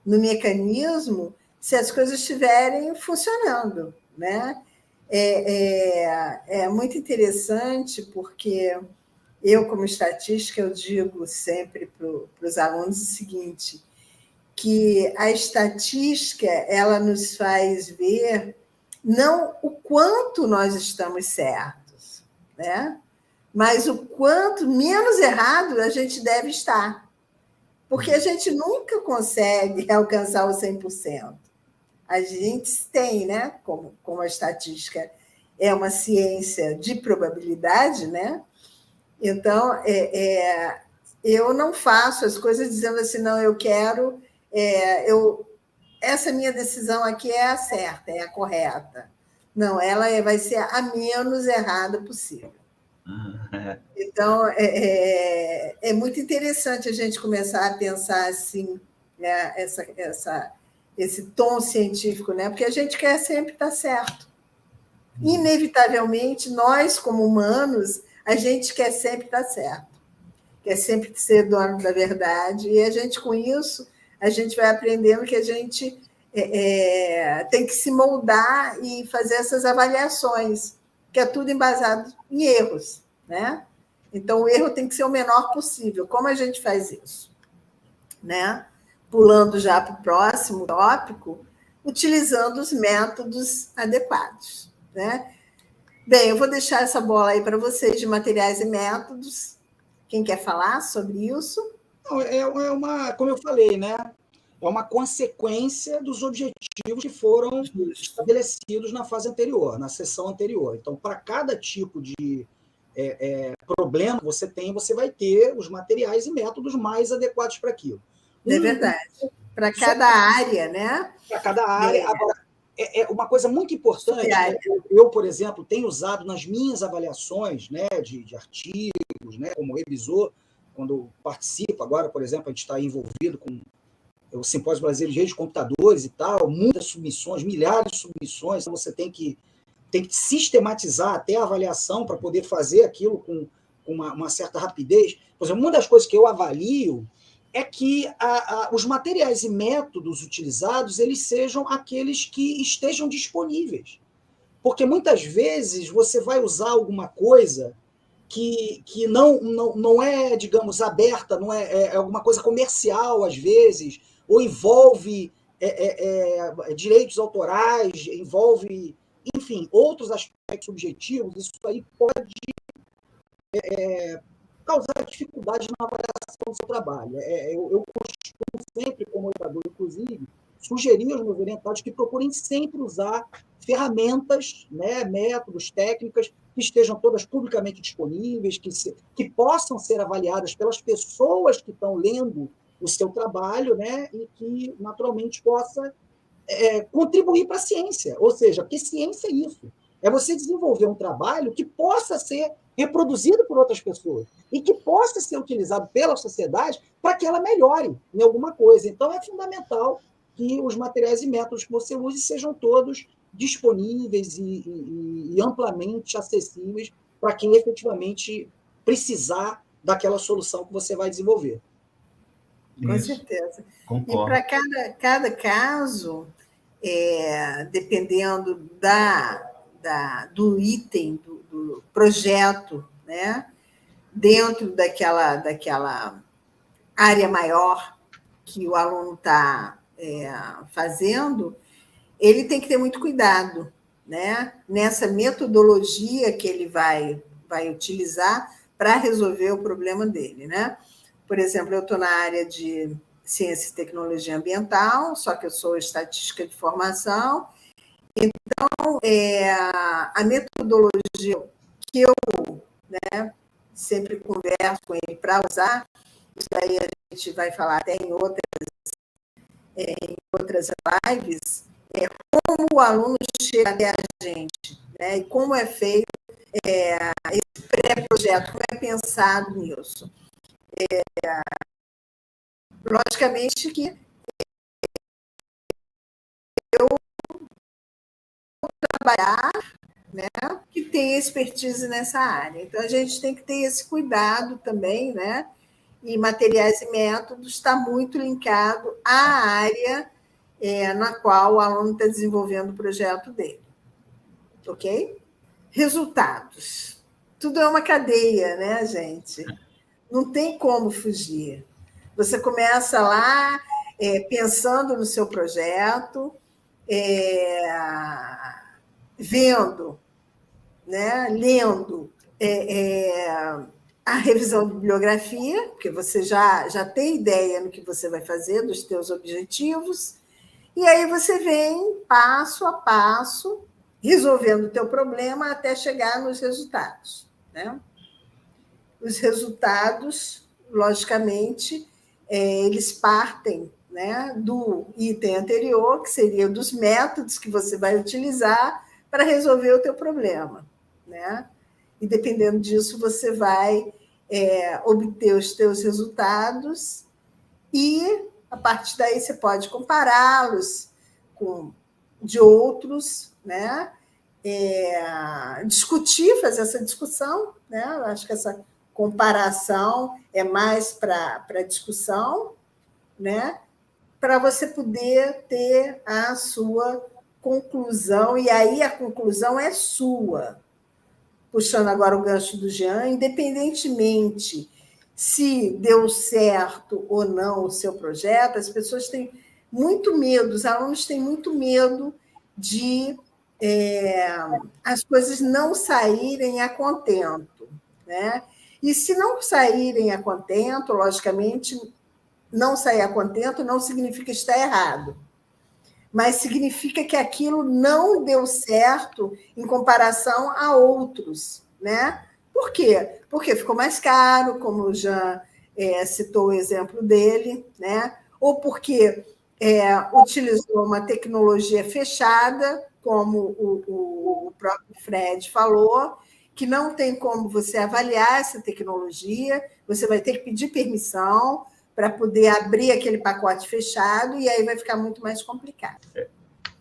no mecanismo se as coisas estiverem funcionando, né? É muito interessante porque eu, como estatística, eu digo sempre para os alunos o seguinte, que a estatística ela nos faz ver não o quanto nós estamos certos, né? Mas o quanto menos errado a gente deve estar. Porque a gente nunca consegue alcançar o 100%. A gente tem, né? Como a estatística é uma ciência de probabilidade, né? Então, eu não faço as coisas dizendo assim, não, eu quero, essa minha decisão aqui é a certa, é a correta. Não, ela vai ser a menos errada possível. Então, é muito interessante a gente começar a pensar assim, né, esse tom científico, né? Porque a gente quer sempre estar certo. Inevitavelmente, nós, como humanos, a gente quer sempre estar certo, quer sempre ser dono da verdade, e a gente, com isso, a gente vai aprendendo que a gente tem que se moldar e fazer essas avaliações, que é tudo embasado em erros, né? Então, o erro tem que ser o menor possível. Como a gente faz isso? Né? Pulando já para o próximo tópico, utilizando os métodos adequados, né? Bem, eu vou deixar essa bola aí para vocês de materiais e métodos. Quem quer falar sobre isso? Não, como eu falei, né? É uma consequência dos objetivos que foram estabelecidos na fase anterior, na sessão anterior. Então, para cada tipo de problema que você vai ter os materiais e métodos mais adequados para aquilo. É verdade. Para cada área, né? Para cada área. Agora, uma coisa muito importante, eu, por exemplo, tenho usado nas minhas avaliações, né, de artigos, né, como revisor, quando participo, agora, por exemplo, a gente está envolvido com o Simpósio Brasileiro de Redes de Computadores e tal, muitas submissões, milhares de submissões, então você tem que sistematizar até a avaliação para poder fazer aquilo com uma certa rapidez. Por exemplo, uma das coisas que eu avalio é que os materiais e métodos utilizados eles sejam aqueles que estejam disponíveis. Porque muitas vezes você vai usar alguma coisa que não é, digamos, aberta, não é alguma coisa comercial, às vezes, ou envolve direitos autorais, envolve, enfim, outros aspectos subjetivos, isso aí pode causar dificuldades na avaliação do seu trabalho. Eu costumo sempre, como orientador, inclusive, sugerir aos meus orientados que procurem sempre usar ferramentas, né, métodos, técnicas que estejam todas publicamente disponíveis, que possam ser avaliadas pelas pessoas que estão lendo o seu trabalho, né, e que, naturalmente, possa contribuir para a ciência. Ou seja, porque ciência é isso. É você desenvolver um trabalho que possa ser reproduzido por outras pessoas e que possa ser utilizado pela sociedade para que ela melhore em alguma coisa. Então, é fundamental que os materiais e métodos que você use sejam todos disponíveis e amplamente acessíveis para quem efetivamente precisar daquela solução que você vai desenvolver. Com certeza. Concordo. E para cada caso, dependendo do item, do projeto, né? Dentro daquela área maior que o aluno está fazendo, ele tem que ter muito cuidado, né? Nessa metodologia que ele vai utilizar para resolver o problema dele, né? Por exemplo, eu estou na área de ciência e tecnologia ambiental, só que eu sou estatística de formação, então a metodologia que eu, né, sempre converso com ele para usar, isso aí a gente vai falar até em outras lives, como o aluno chega até a gente, né? E como é feito esse pré-projeto, como é pensado nisso. Logicamente que eu trabalhar, né, que tem expertise nessa área. Então, a gente tem que ter esse cuidado também, né? E materiais e métodos está muito linkado à área na qual o aluno está desenvolvendo o projeto dele. Ok? Resultados. Tudo é uma cadeia, né, gente? Não tem como fugir. Você começa lá pensando no seu projeto, vendo, né, lendo a revisão de bibliografia, porque você já tem ideia no que você vai fazer, dos teus objetivos, e aí você vem passo a passo, resolvendo o teu problema até chegar nos resultados, né? Os resultados, logicamente, eles partem, né, do item anterior, que seria dos métodos que você vai utilizar para resolver o teu problema, né? E dependendo disso, você vai obter os teus resultados e, a partir daí, você pode compará-los com de outros, né? Discutir, fazer essa discussão, né? Eu acho que essa comparação é mais para discussão, né? Para você poder ter a sua conclusão, e aí a conclusão é sua. Puxando agora o gancho do Jean, independentemente se deu certo ou não o seu projeto, as pessoas têm muito medo, os alunos têm muito medo de as coisas não saírem a contento, né? E se não saírem a contento, logicamente, não sair a contento não significa estar errado, mas significa que aquilo não deu certo em comparação a outros, né? Por quê? Porque ficou mais caro, como o Jean citou o exemplo dele, né? Ou porque utilizou uma tecnologia fechada, como o próprio Fred falou, que não tem como você avaliar essa tecnologia, você vai ter que pedir permissão para poder abrir aquele pacote fechado, e aí vai ficar muito mais complicado.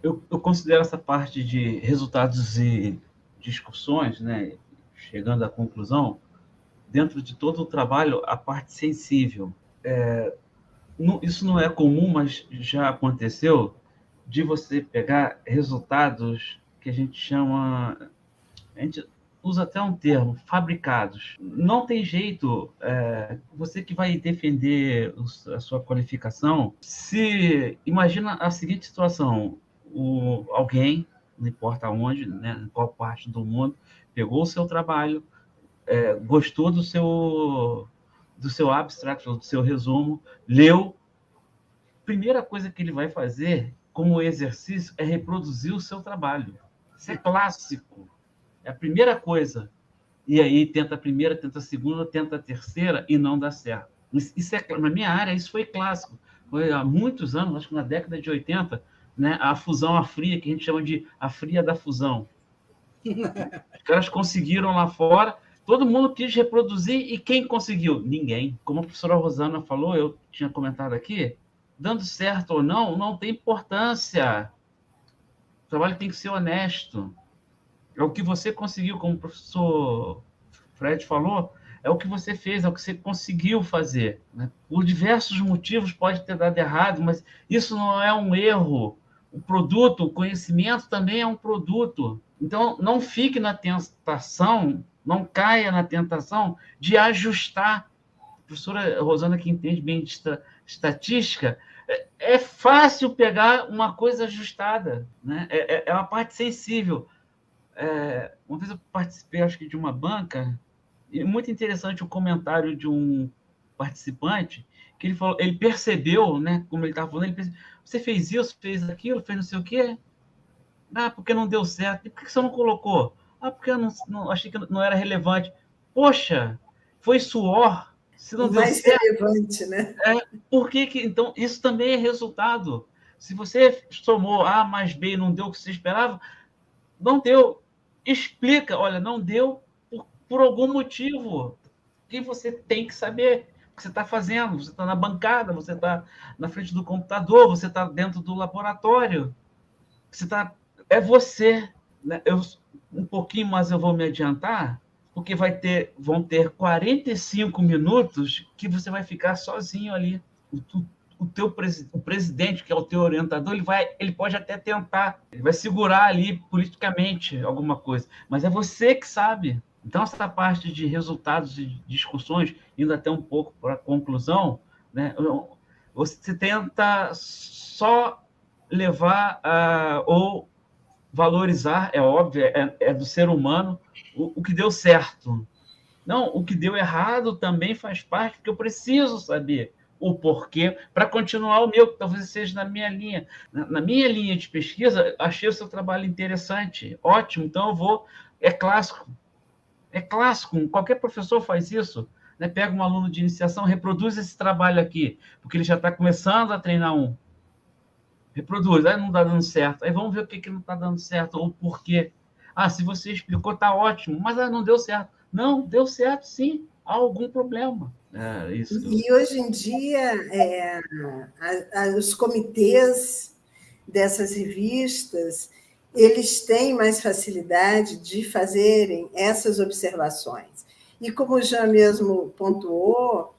Eu considero essa parte de resultados e discussões, né, chegando à conclusão, dentro de todo o trabalho, a parte sensível. Isso não é comum, mas já aconteceu, de você pegar resultados que a gente chama... A gente usa até um termo, fabricados. Não tem jeito, você que vai defender a sua qualificação, se imagina a seguinte situação, alguém, não importa onde, né, em qual parte do mundo, pegou o seu trabalho, gostou do seu abstract, do seu resumo, leu, primeira coisa que ele vai fazer como exercício é reproduzir o seu trabalho. Isso é clássico. É a primeira coisa. E aí tenta a primeira, tenta a segunda, tenta a terceira e não dá certo. Isso na minha área, isso foi clássico. Foi há muitos anos, acho que na década de 80, né, a fusão a fria, que a gente chama de a fria da fusão. Os caras conseguiram lá fora, todo mundo quis reproduzir, e quem conseguiu? Ninguém. Como a professora Rosana falou, eu tinha comentado aqui, dando certo ou não, não tem importância. O trabalho tem que ser honesto. É o que você conseguiu, como o professor Fred falou, é o que você fez, é o que você conseguiu fazer, né? Por diversos motivos pode ter dado errado, mas isso não é um erro. O produto, o conhecimento também é um produto. Então, não fique na tentação, não caia na tentação de ajustar. A professora Rosana, que entende bem de estatística, é fácil pegar uma coisa ajustada, né? É uma parte sensível. Uma vez eu participei, acho que de uma banca, e muito interessante o comentário de um participante, que ele falou, ele percebeu, né, como ele estava falando, você fez isso, fez aquilo, fez não sei o quê, porque não deu certo. E por que você não colocou? Porque eu não achei que não era relevante. Poxa, foi suor, se não o deu mais certo. relevante, né? Por que então isso também é resultado? Se você somou A mais B e não deu o que você esperava, não deu. Explica, olha, não deu por algum motivo que você tem que saber o que você está fazendo. Você está na bancada, você está na frente do computador, você está dentro do laboratório. É você. Né? Um pouquinho mais eu vou me adiantar, porque vão ter 45 minutos que você vai ficar sozinho ali. O presidente, que é o teu orientador, ele pode até tentar, ele vai segurar ali politicamente alguma coisa, mas é você que sabe. Então, essa parte de resultados e discussões, indo até um pouco para a conclusão, né, você tenta só levar ou valorizar, é óbvio, é do ser humano, o que deu certo. Não, o que deu errado também faz parte, porque eu preciso saber o porquê para continuar o meu, que talvez seja na minha linha. Na minha linha de pesquisa, achei o seu trabalho interessante, ótimo, então eu vou. É clássico, qualquer professor faz isso. Né? Pega um aluno de iniciação, reproduz esse trabalho aqui, porque ele já está começando a treinar reproduz, aí não está dando certo, aí vamos ver o que não está dando certo, ou por quê. Se você explicou, está ótimo, mas não deu certo. Não, deu certo sim, há algum problema. Isso. E hoje em dia, os comitês dessas revistas, eles têm mais facilidade de fazerem essas observações. E como o Jean mesmo pontuou,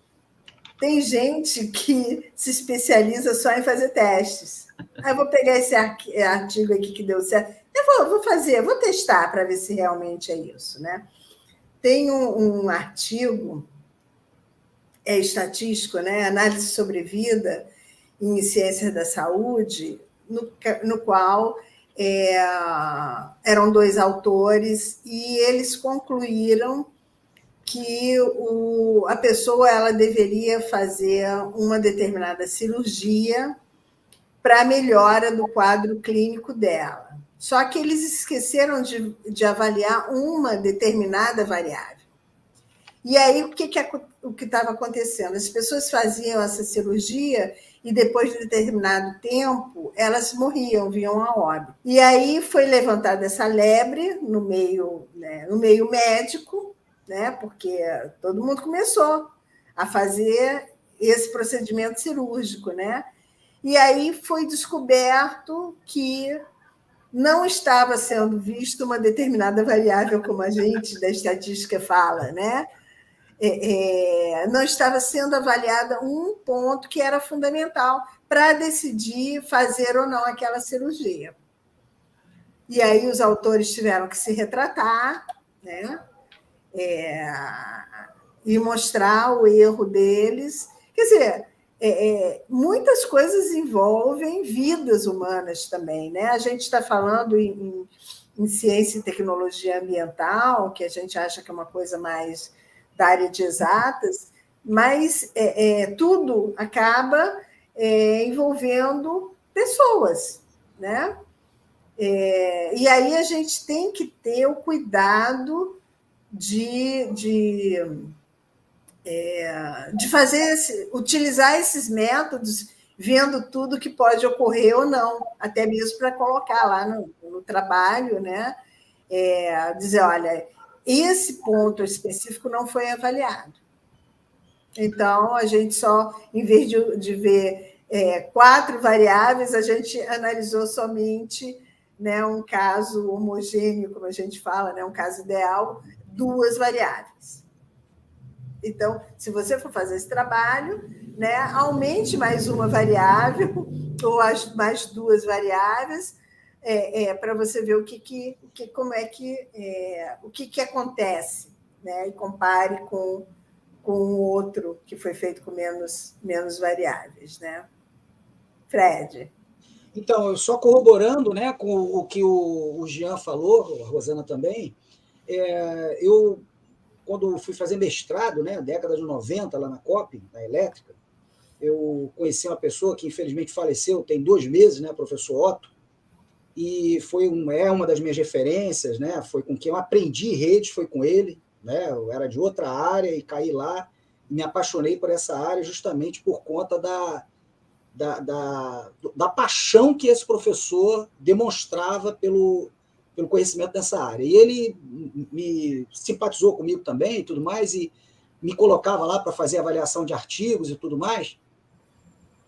tem gente que se especializa só em fazer testes. Eu vou pegar esse artigo aqui que deu certo, eu vou testar para ver se realmente é isso. Né? Tem um artigo estatístico, né? Análise sobre vida em ciências da saúde, no qual eram 2 autores e eles concluíram que a pessoa ela deveria fazer uma determinada cirurgia para a melhora do quadro clínico dela. Só que eles esqueceram de avaliar uma determinada variável. E aí, o que estava acontecendo? As pessoas faziam essa cirurgia e, depois de determinado tempo, elas morriam, vinham a óbito. E aí foi levantada essa lebre no meio, né, no meio médico, né, porque todo mundo começou a fazer esse procedimento cirúrgico. Né? E aí foi descoberto que não estava sendo vista uma determinada variável, como a gente da estatística fala, né? Não estava sendo avaliada um ponto que era fundamental para decidir fazer ou não aquela cirurgia. E aí os autores tiveram que se retratar, né? E mostrar o erro deles. Quer dizer, muitas coisas envolvem vidas humanas também. Né? A gente está falando em ciência e tecnologia ambiental, que a gente acha que é uma coisa mais da área de exatas, mas tudo acaba envolvendo pessoas. Né? E aí a gente tem que ter o cuidado de utilizar esses métodos, vendo tudo que pode ocorrer ou não, até mesmo para colocar lá no trabalho, né? Dizer, olha, esse ponto específico não foi avaliado. Então, a gente só, em vez de ver 4 variáveis, a gente analisou somente, né, um caso homogêneo, como a gente fala, né, um caso ideal, 2 variáveis. Então, se você for fazer esse trabalho, né, aumente mais uma variável ou mais 2 variáveis para você ver o que acontece, né, e compare com o outro que foi feito com menos variáveis, né? Fred. Então, só corroborando, né, com o que o Jean falou, a Rosana também, eu, quando fui fazer mestrado, né, década de 90, lá na COP, na elétrica, eu conheci uma pessoa que infelizmente faleceu tem 2 meses, né, professor Otto, e é uma das minhas referências, né, foi com quem eu aprendi redes, foi com ele, né, eu era de outra área e caí lá e me apaixonei por essa área justamente por conta da paixão que esse professor demonstrava pelo conhecimento dessa área. E ele me simpatizou comigo também e tudo mais, e me colocava lá para fazer avaliação de artigos e tudo mais.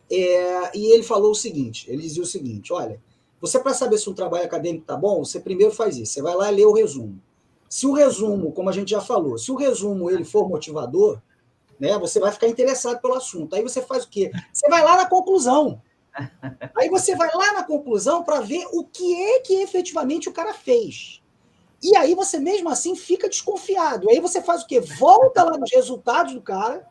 E ele falou o seguinte, ele dizia o seguinte, olha, você para saber se um trabalho acadêmico está bom, você primeiro faz isso, você vai lá e lê o resumo. Se o resumo, como a gente já falou, se o resumo ele for motivador, né, você vai ficar interessado pelo assunto. Aí você faz o quê? Você vai lá na conclusão. Aí você vai lá na conclusão para ver o que é que efetivamente o cara fez. E aí você mesmo assim fica desconfiado. Aí você faz o quê? Volta lá nos resultados do cara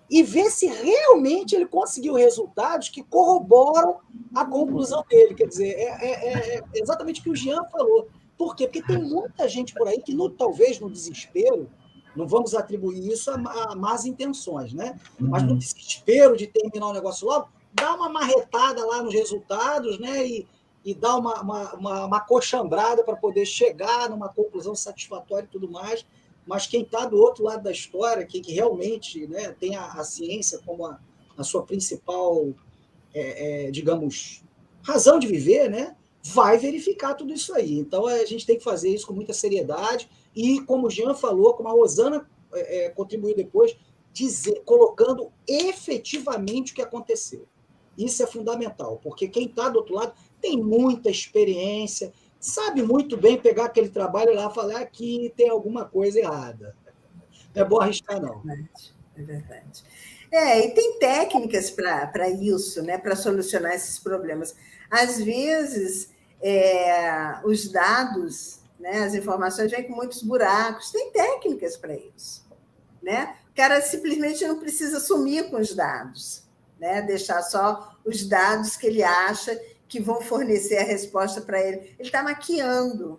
e vê se realmente ele conseguiu resultados que corroboram a conclusão dele. Quer dizer, é exatamente o que o Jean falou. Por quê? Porque tem muita gente por aí que, talvez no desespero, não vamos atribuir isso a más intenções, né? Mas no desespero de terminar o negócio logo, dá uma marretada lá nos resultados, né? E dá uma coxambrada para poder chegar numa conclusão satisfatória e tudo mais. Mas quem está do outro lado da história, que realmente, né, tem a ciência como a sua principal, digamos, razão de viver, né, vai verificar tudo isso aí. Então, a gente tem que fazer isso com muita seriedade e, como o Jean falou, como a Rosana contribuiu depois, colocando efetivamente o que aconteceu. Isso é fundamental, porque quem está do outro lado tem muita experiência, sabe muito bem pegar aquele trabalho lá e falar que tem alguma coisa errada. Não é bom arriscar, não. É verdade. E tem técnicas para isso, né, para solucionar esses problemas. Às vezes, os dados, né, as informações vêm com muitos buracos, tem técnicas para isso. Né? O cara simplesmente não precisa sumir com os dados, né? Deixar só os dados que ele acha que vão fornecer a resposta para ele. Ele está maquiando.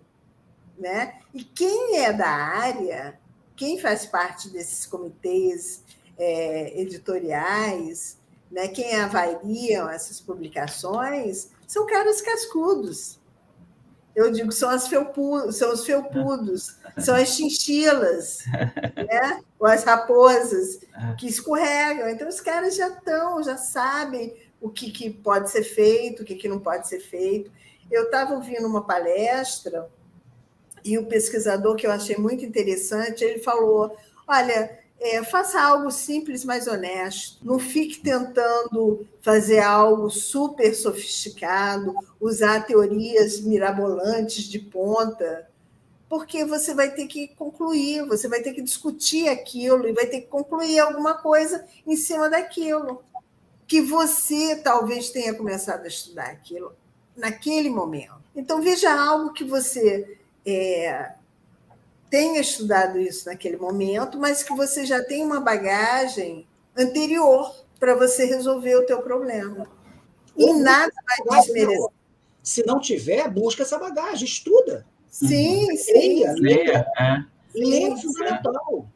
Né? E quem é da área, quem faz parte desses comitês editoriais, né? Quem avaliam essas publicações, são caras cascudos. Eu digo, são os felpudos, são as chinchilas, né? Ou as raposas que escorregam. Então, os caras já sabem o que pode ser feito, o que não pode ser feito. Eu estava ouvindo uma palestra e o pesquisador, que eu achei muito interessante, ele falou, olha, faça algo simples, mas honesto. Não fique tentando fazer algo super sofisticado, usar teorias mirabolantes de ponta, porque você vai ter que concluir, você vai ter que discutir aquilo e vai ter que concluir alguma coisa em cima daquilo, que você talvez tenha começado a estudar aquilo naquele momento. Então, veja algo que você tenha estudado isso naquele momento, mas que você já tem uma bagagem anterior para você resolver o teu problema. E nada vai desmerecer. Se não tiver, busca essa bagagem, estuda. Sim. Leia é fundamental.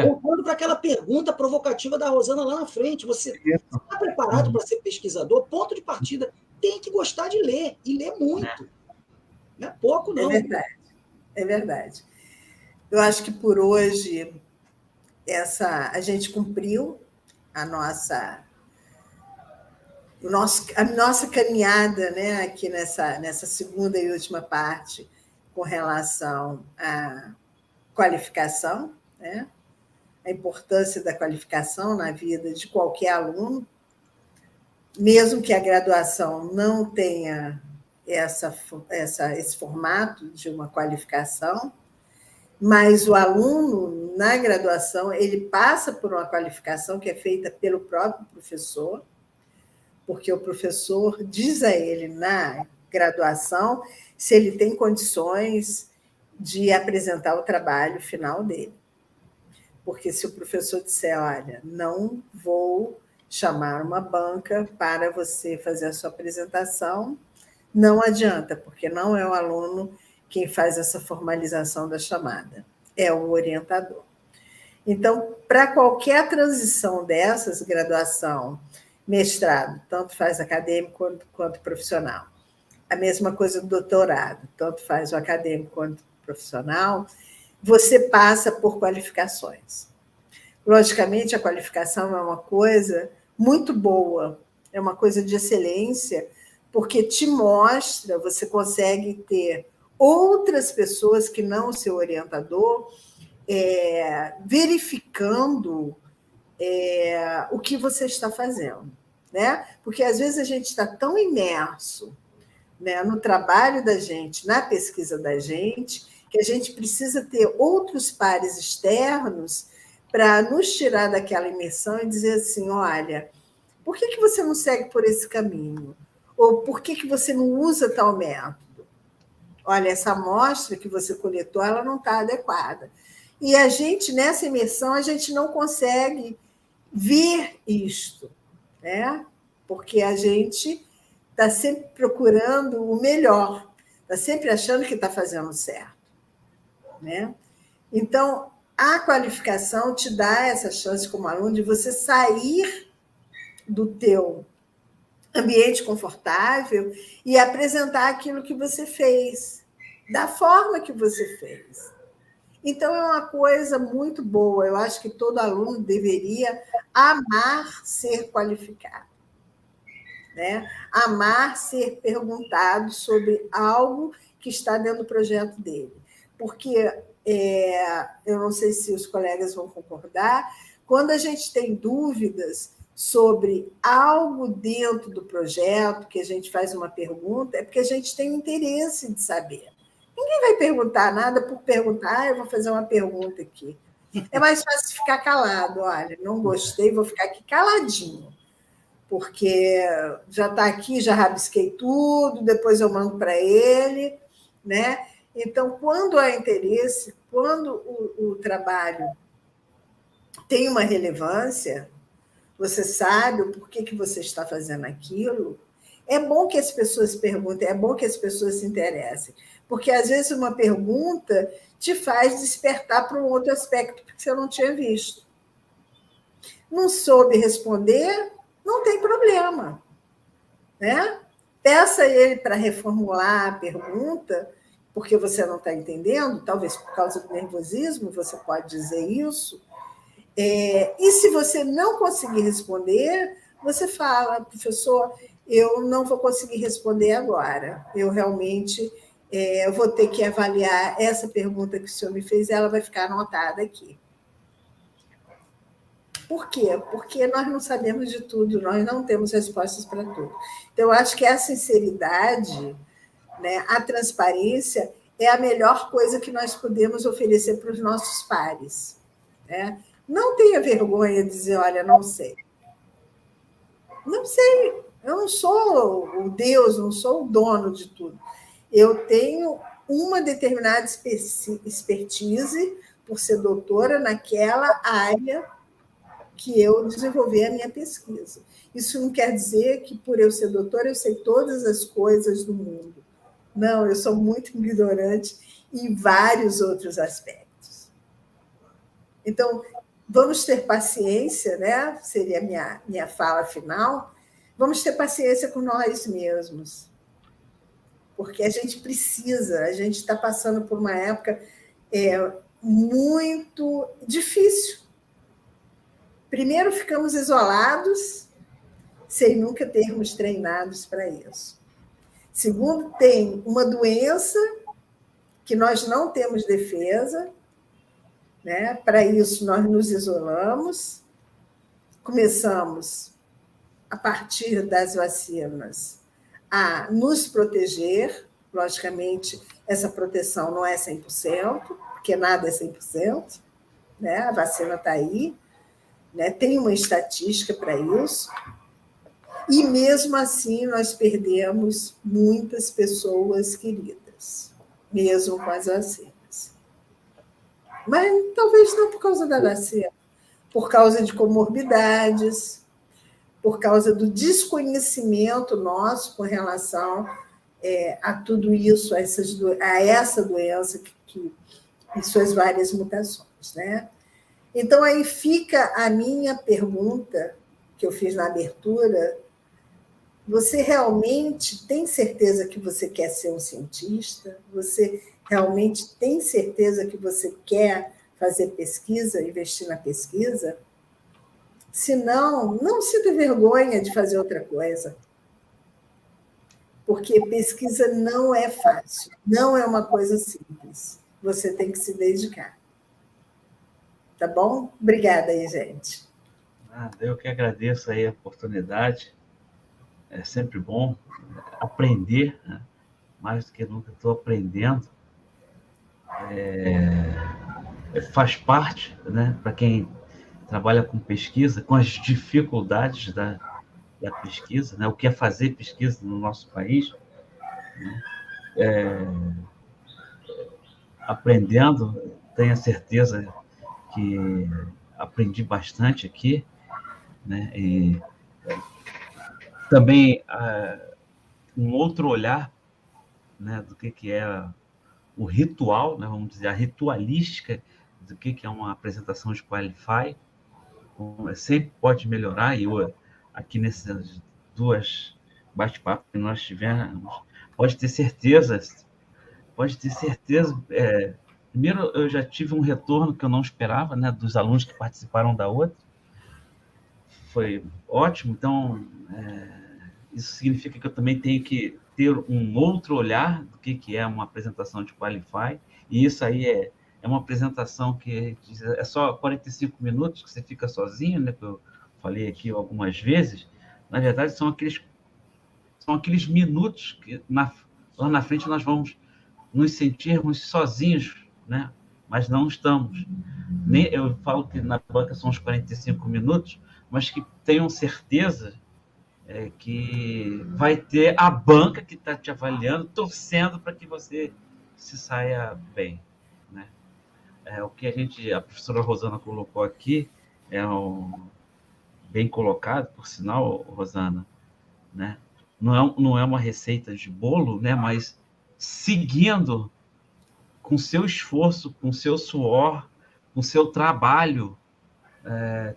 Voltando para aquela pergunta provocativa da Rosana lá na frente, você está preparado para ser pesquisador? Ponto de partida, tem que gostar de ler, e ler muito. Não é pouco, não. É verdade. Eu acho que por hoje a gente cumpriu a nossa caminhada, né, aqui nessa segunda e última parte com relação à qualificação, né, a importância da qualificação na vida de qualquer aluno, mesmo que a graduação não tenha esse formato de uma qualificação, mas o aluno, na graduação, ele passa por uma qualificação que é feita pelo próprio professor, porque o professor diz a ele, na graduação, se ele tem condições de apresentar o trabalho final dele. Porque se o professor disser, olha, não vou chamar uma banca para você fazer a sua apresentação, não adianta, porque não é o aluno quem faz essa formalização da chamada, é o orientador. Então, para qualquer transição dessas, graduação, mestrado, tanto faz acadêmico quanto profissional. A mesma coisa do doutorado, tanto faz o acadêmico quanto profissional, você passa por qualificações. Logicamente, a qualificação é uma coisa muito boa, é uma coisa de excelência, porque te mostra, você consegue ter outras pessoas que não o seu orientador verificando o que você está fazendo, né? Porque às vezes a gente está tão imerso, né, no trabalho da gente, na pesquisa da gente, que a gente precisa ter outros pares externos para nos tirar daquela imersão e dizer assim, olha, por que você não segue por esse caminho? Ou por que você não usa tal método? Olha, essa amostra que você coletou, ela não está adequada. E a gente, nessa imersão, a gente não consegue ver isto, né? Porque a gente está sempre procurando o melhor, está sempre achando que está fazendo certo, né? Então, a qualificação te dá essa chance como aluno de você sair do teu ambiente confortável e apresentar aquilo que você fez, da forma que você fez. Então, é uma coisa muito boa. Eu acho que todo aluno deveria amar ser qualificado, né? Amar ser perguntado sobre algo que está dentro do projeto dele. Porque, eu não sei se os colegas vão concordar, quando a gente tem dúvidas sobre algo dentro do projeto, que a gente faz uma pergunta, é porque a gente tem interesse de saber. Ninguém vai perguntar nada por perguntar, eu vou fazer uma pergunta aqui. É mais fácil ficar calado, olha, não gostei, vou ficar aqui caladinho, porque já está aqui, já rabisquei tudo, depois eu mando para ele, né? Então, quando há interesse, quando o trabalho tem uma relevância, você sabe o porquê que você está fazendo aquilo, é bom que as pessoas perguntem, é bom que as pessoas se interessem, porque às vezes uma pergunta te faz despertar para um outro aspecto que você não tinha visto. Não soube responder, não tem problema, né? Peça ele para reformular a pergunta, porque você não está entendendo, talvez por causa do nervosismo, você pode dizer isso. E se você não conseguir responder, você fala, professor, eu não vou conseguir responder agora. Eu realmente vou ter que avaliar essa pergunta que o senhor me fez, ela vai ficar anotada aqui. Por quê? Porque nós não sabemos de tudo, nós não temos respostas para tudo. Então, eu acho que a sinceridade, né, a transparência é a melhor coisa que nós podemos oferecer para os nossos pares, né? Não tenha vergonha de dizer, olha, não sei. Não sei. Eu não sou o Deus, não sou o dono de tudo. Eu tenho uma determinada expertise por ser doutora naquela área que eu desenvolvi a minha pesquisa. Isso não quer dizer que, por eu ser doutora, eu sei todas as coisas do mundo. Não, eu sou muito ignorante em vários outros aspectos. Então, vamos ter paciência, né? Seria a minha fala final. Vamos ter paciência com nós mesmos, porque a gente precisa, a gente está passando por uma época muito difícil. Primeiro, ficamos isolados, sem nunca termos treinados para isso. Segundo, tem uma doença que nós não temos defesa, né? Para isso, nós nos isolamos, começamos, a partir das vacinas, a nos proteger. Logicamente, essa proteção não é 100%, porque nada é 100%, né? A vacina está aí, né? Tem uma estatística para isso, e mesmo assim nós perdemos muitas pessoas queridas, mesmo com as vacinas. Mas talvez não por causa da vacina, por causa de comorbidades, por causa do desconhecimento nosso com relação a tudo isso, a essa doença e suas várias mutações, né? Então, aí fica a minha pergunta, que eu fiz na abertura: você realmente tem certeza que você quer ser um cientista? Você realmente tem certeza que você quer fazer pesquisa, investir na pesquisa? Senão, não sinta vergonha de fazer outra coisa. Porque pesquisa não é fácil, não é uma coisa simples. Você tem que se dedicar. Tá bom? Obrigada aí, gente. Eu que agradeço aí a oportunidade. É sempre bom aprender, né? Mais do que nunca estou aprendendo. Faz parte, né? Para quem trabalha com pesquisa, com as dificuldades da pesquisa, né? O que é fazer pesquisa no nosso país, né? Aprendendo, tenho certeza que aprendi bastante aqui, né? E também um outro olhar, né, do que é o ritual, né, vamos dizer, a ritualística do que é uma apresentação de Qualify. Sempre pode melhorar, e eu, aqui nessas duas bate-papos que nós tivemos, pode ter certeza. Primeiro, eu já tive um retorno que eu não esperava, né, dos alunos que participaram da outra. Foi ótimo. Então, isso significa que eu também tenho que ter um outro olhar do que é uma apresentação de Qualify, e isso aí é uma apresentação que é só 45 minutos, que você fica sozinho, né, que eu falei aqui algumas vezes. Na verdade, são aqueles minutos que lá na frente nós vamos nos sentirmos sozinhos, né? Mas não estamos. Eu falo que na banca são os 45 minutos, mas que tenham certeza que vai ter a banca que está te avaliando, torcendo para que você se saia bem, né? O que a professora Rosana colocou aqui bem colocado, por sinal, Rosana, né? Não é uma receita de bolo, né? Mas seguindo com seu esforço, com seu suor, com seu trabalho,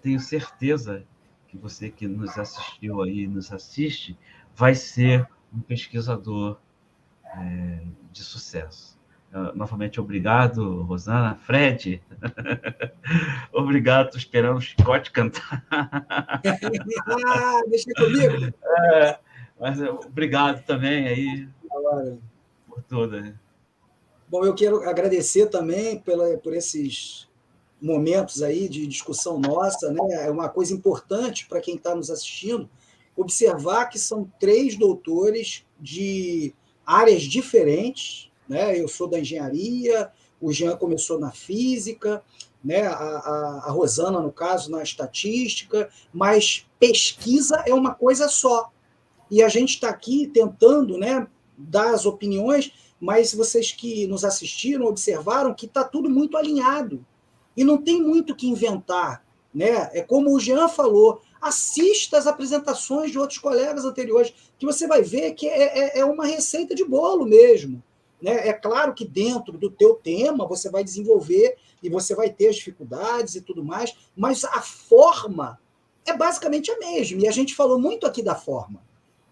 tenho certeza que você que nos assistiu aí, nos assiste, vai ser um pesquisador de sucesso. Novamente, obrigado, Rosana. Fred, obrigado, estou esperando o Chicote cantar. Deixa comigo. Mas obrigado também aí por tudo. Bom, eu quero agradecer também por esses momentos aí de discussão nossa, né? É uma coisa importante para quem está nos assistindo observar que são 3 doutores de áreas diferentes, né? Eu sou da engenharia, o Jean começou na física, né? A Rosana, no caso, na estatística, mas pesquisa é uma coisa só. E a gente está aqui tentando, né, dar as opiniões, mas vocês que nos assistiram observaram que está tudo muito alinhado. E não tem muito o que inventar, né? É como o Jean falou, assista as apresentações de outros colegas anteriores, que você vai ver que é uma receita de bolo mesmo, né? É claro que dentro do teu tema você vai desenvolver e você vai ter as dificuldades e tudo mais, mas a forma é basicamente a mesma. E a gente falou muito aqui da forma,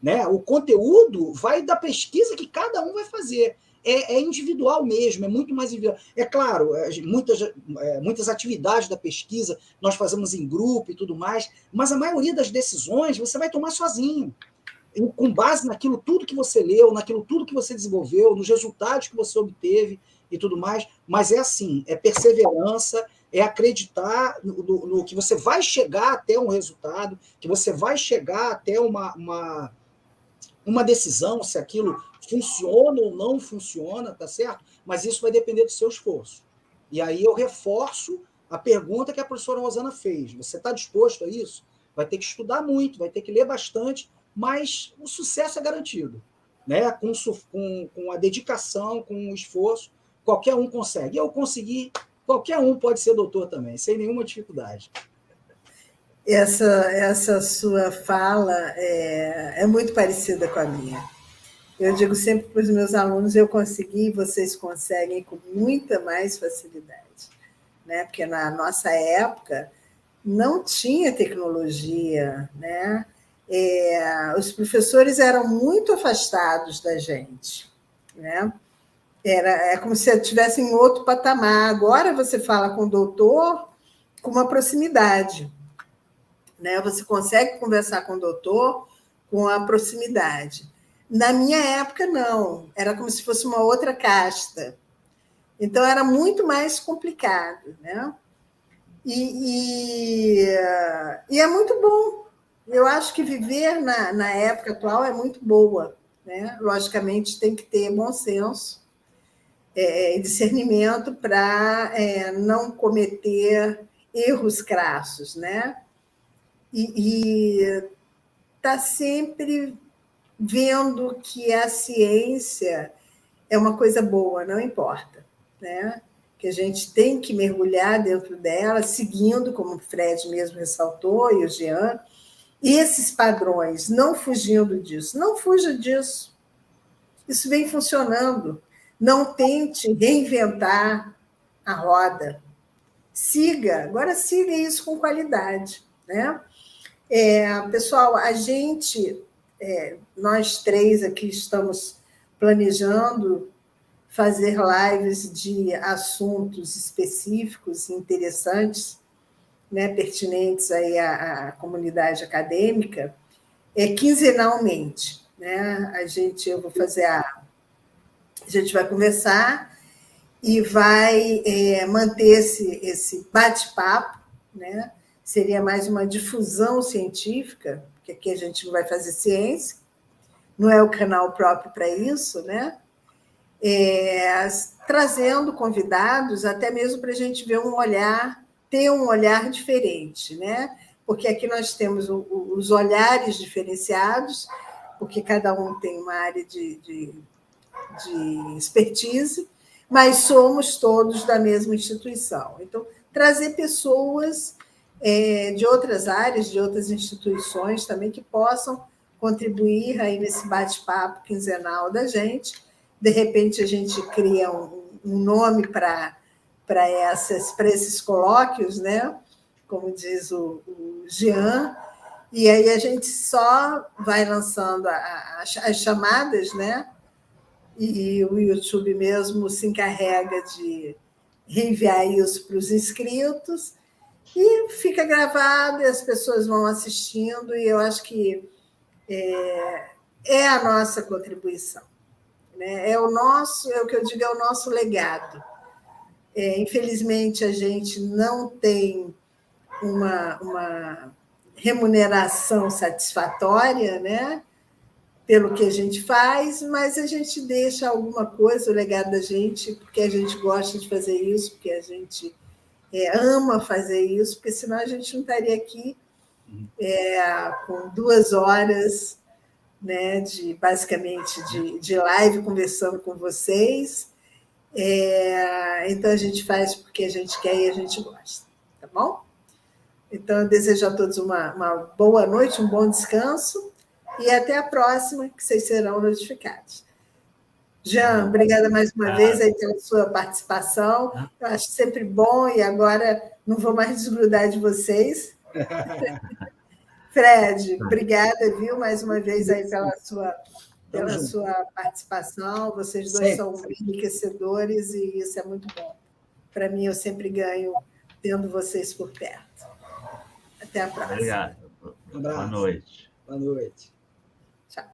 né? O conteúdo vai da pesquisa que cada um vai fazer. É individual mesmo, é muito mais individual. É claro, muitas atividades da pesquisa nós fazemos em grupo e tudo mais, mas a maioria das decisões você vai tomar sozinho, com base naquilo tudo que você leu, naquilo tudo que você desenvolveu, nos resultados que você obteve e tudo mais. Mas é assim, é perseverança, é acreditar no que você vai chegar até um resultado, que você vai chegar até uma decisão, se aquilo funciona ou não funciona, tá certo? Mas isso vai depender do seu esforço. E aí eu reforço a pergunta que a professora Rosana fez. Você está disposto a isso? Vai ter que estudar muito, vai ter que ler bastante, mas o sucesso é garantido, né? Com a dedicação, com o esforço, qualquer um consegue. Eu consegui, qualquer um pode ser doutor também, sem nenhuma dificuldade. Essa sua fala é muito parecida com a minha. Eu digo sempre para os meus alunos, eu consegui, vocês conseguem com muita mais facilidade, né? Porque na nossa época não tinha tecnologia, né? Os professores eram muito afastados da gente, né? É como se estivesse em outro patamar. Agora você fala com o doutor com uma proximidade, né? Você consegue conversar com o doutor com a proximidade. Na minha época, não. Era como se fosse uma outra casta. Então, era muito mais complicado, né? E é muito bom. Eu acho que viver na época atual é muito boa, né? Logicamente, tem que ter bom senso e discernimento para não cometer erros crassos, né? E tá sempre vendo que a ciência é uma coisa boa, não importa, né? Que a gente tem que mergulhar dentro dela, seguindo, como o Fred mesmo ressaltou, e o Jean, esses padrões, não fugindo disso. Não fuja disso. Isso vem funcionando. Não tente reinventar a roda. Siga, agora siga isso com qualidade, né? Pessoal, nós três aqui estamos planejando fazer lives de assuntos específicos e interessantes, né, pertinentes aí à comunidade acadêmica, quinzenalmente, né? A gente vai conversar e vai manter esse bate-papo, né? Seria mais uma difusão científica, porque aqui a gente não vai fazer ciência, não é o canal próprio para isso, né? Trazendo convidados, até mesmo para a gente ver ter um olhar diferente, né? Porque aqui nós temos os olhares diferenciados, porque cada um tem uma área de expertise, mas somos todos da mesma instituição. Então, trazer pessoas de outras áreas, de outras instituições também, que possam contribuir aí nesse bate-papo quinzenal da gente. De repente, a gente cria um nome para esses colóquios, né? Como diz o Jean, e aí a gente só vai lançando as chamadas, né? E o YouTube mesmo se encarrega de reenviar isso para os inscritos, e fica gravado, e as pessoas vão assistindo, e eu acho que é a nossa contribuição, né? É o que eu digo, é o nosso legado. Infelizmente, a gente não tem uma remuneração satisfatória, né, pelo que a gente faz, mas a gente deixa alguma coisa, o legado da gente, porque a gente gosta de fazer isso, porque a gente ama fazer isso, porque senão a gente não estaria aqui com 2 horas, né, basicamente de live, conversando com vocês. Então, a gente faz porque a gente quer e a gente gosta, tá bom? Então, eu desejo a todos uma boa noite, um bom descanso, e até a próxima, que vocês serão notificados. Jean, obrigada mais uma vez aí pela sua participação. Eu acho sempre bom, e agora não vou mais desgrudar de vocês. Fred, obrigada, viu, mais uma vez aí pela sua participação. Vocês dois são enriquecedores, e isso é muito bom. Para mim, eu sempre ganho tendo vocês por perto. Até a próxima. Obrigado. Boa noite. Boa noite.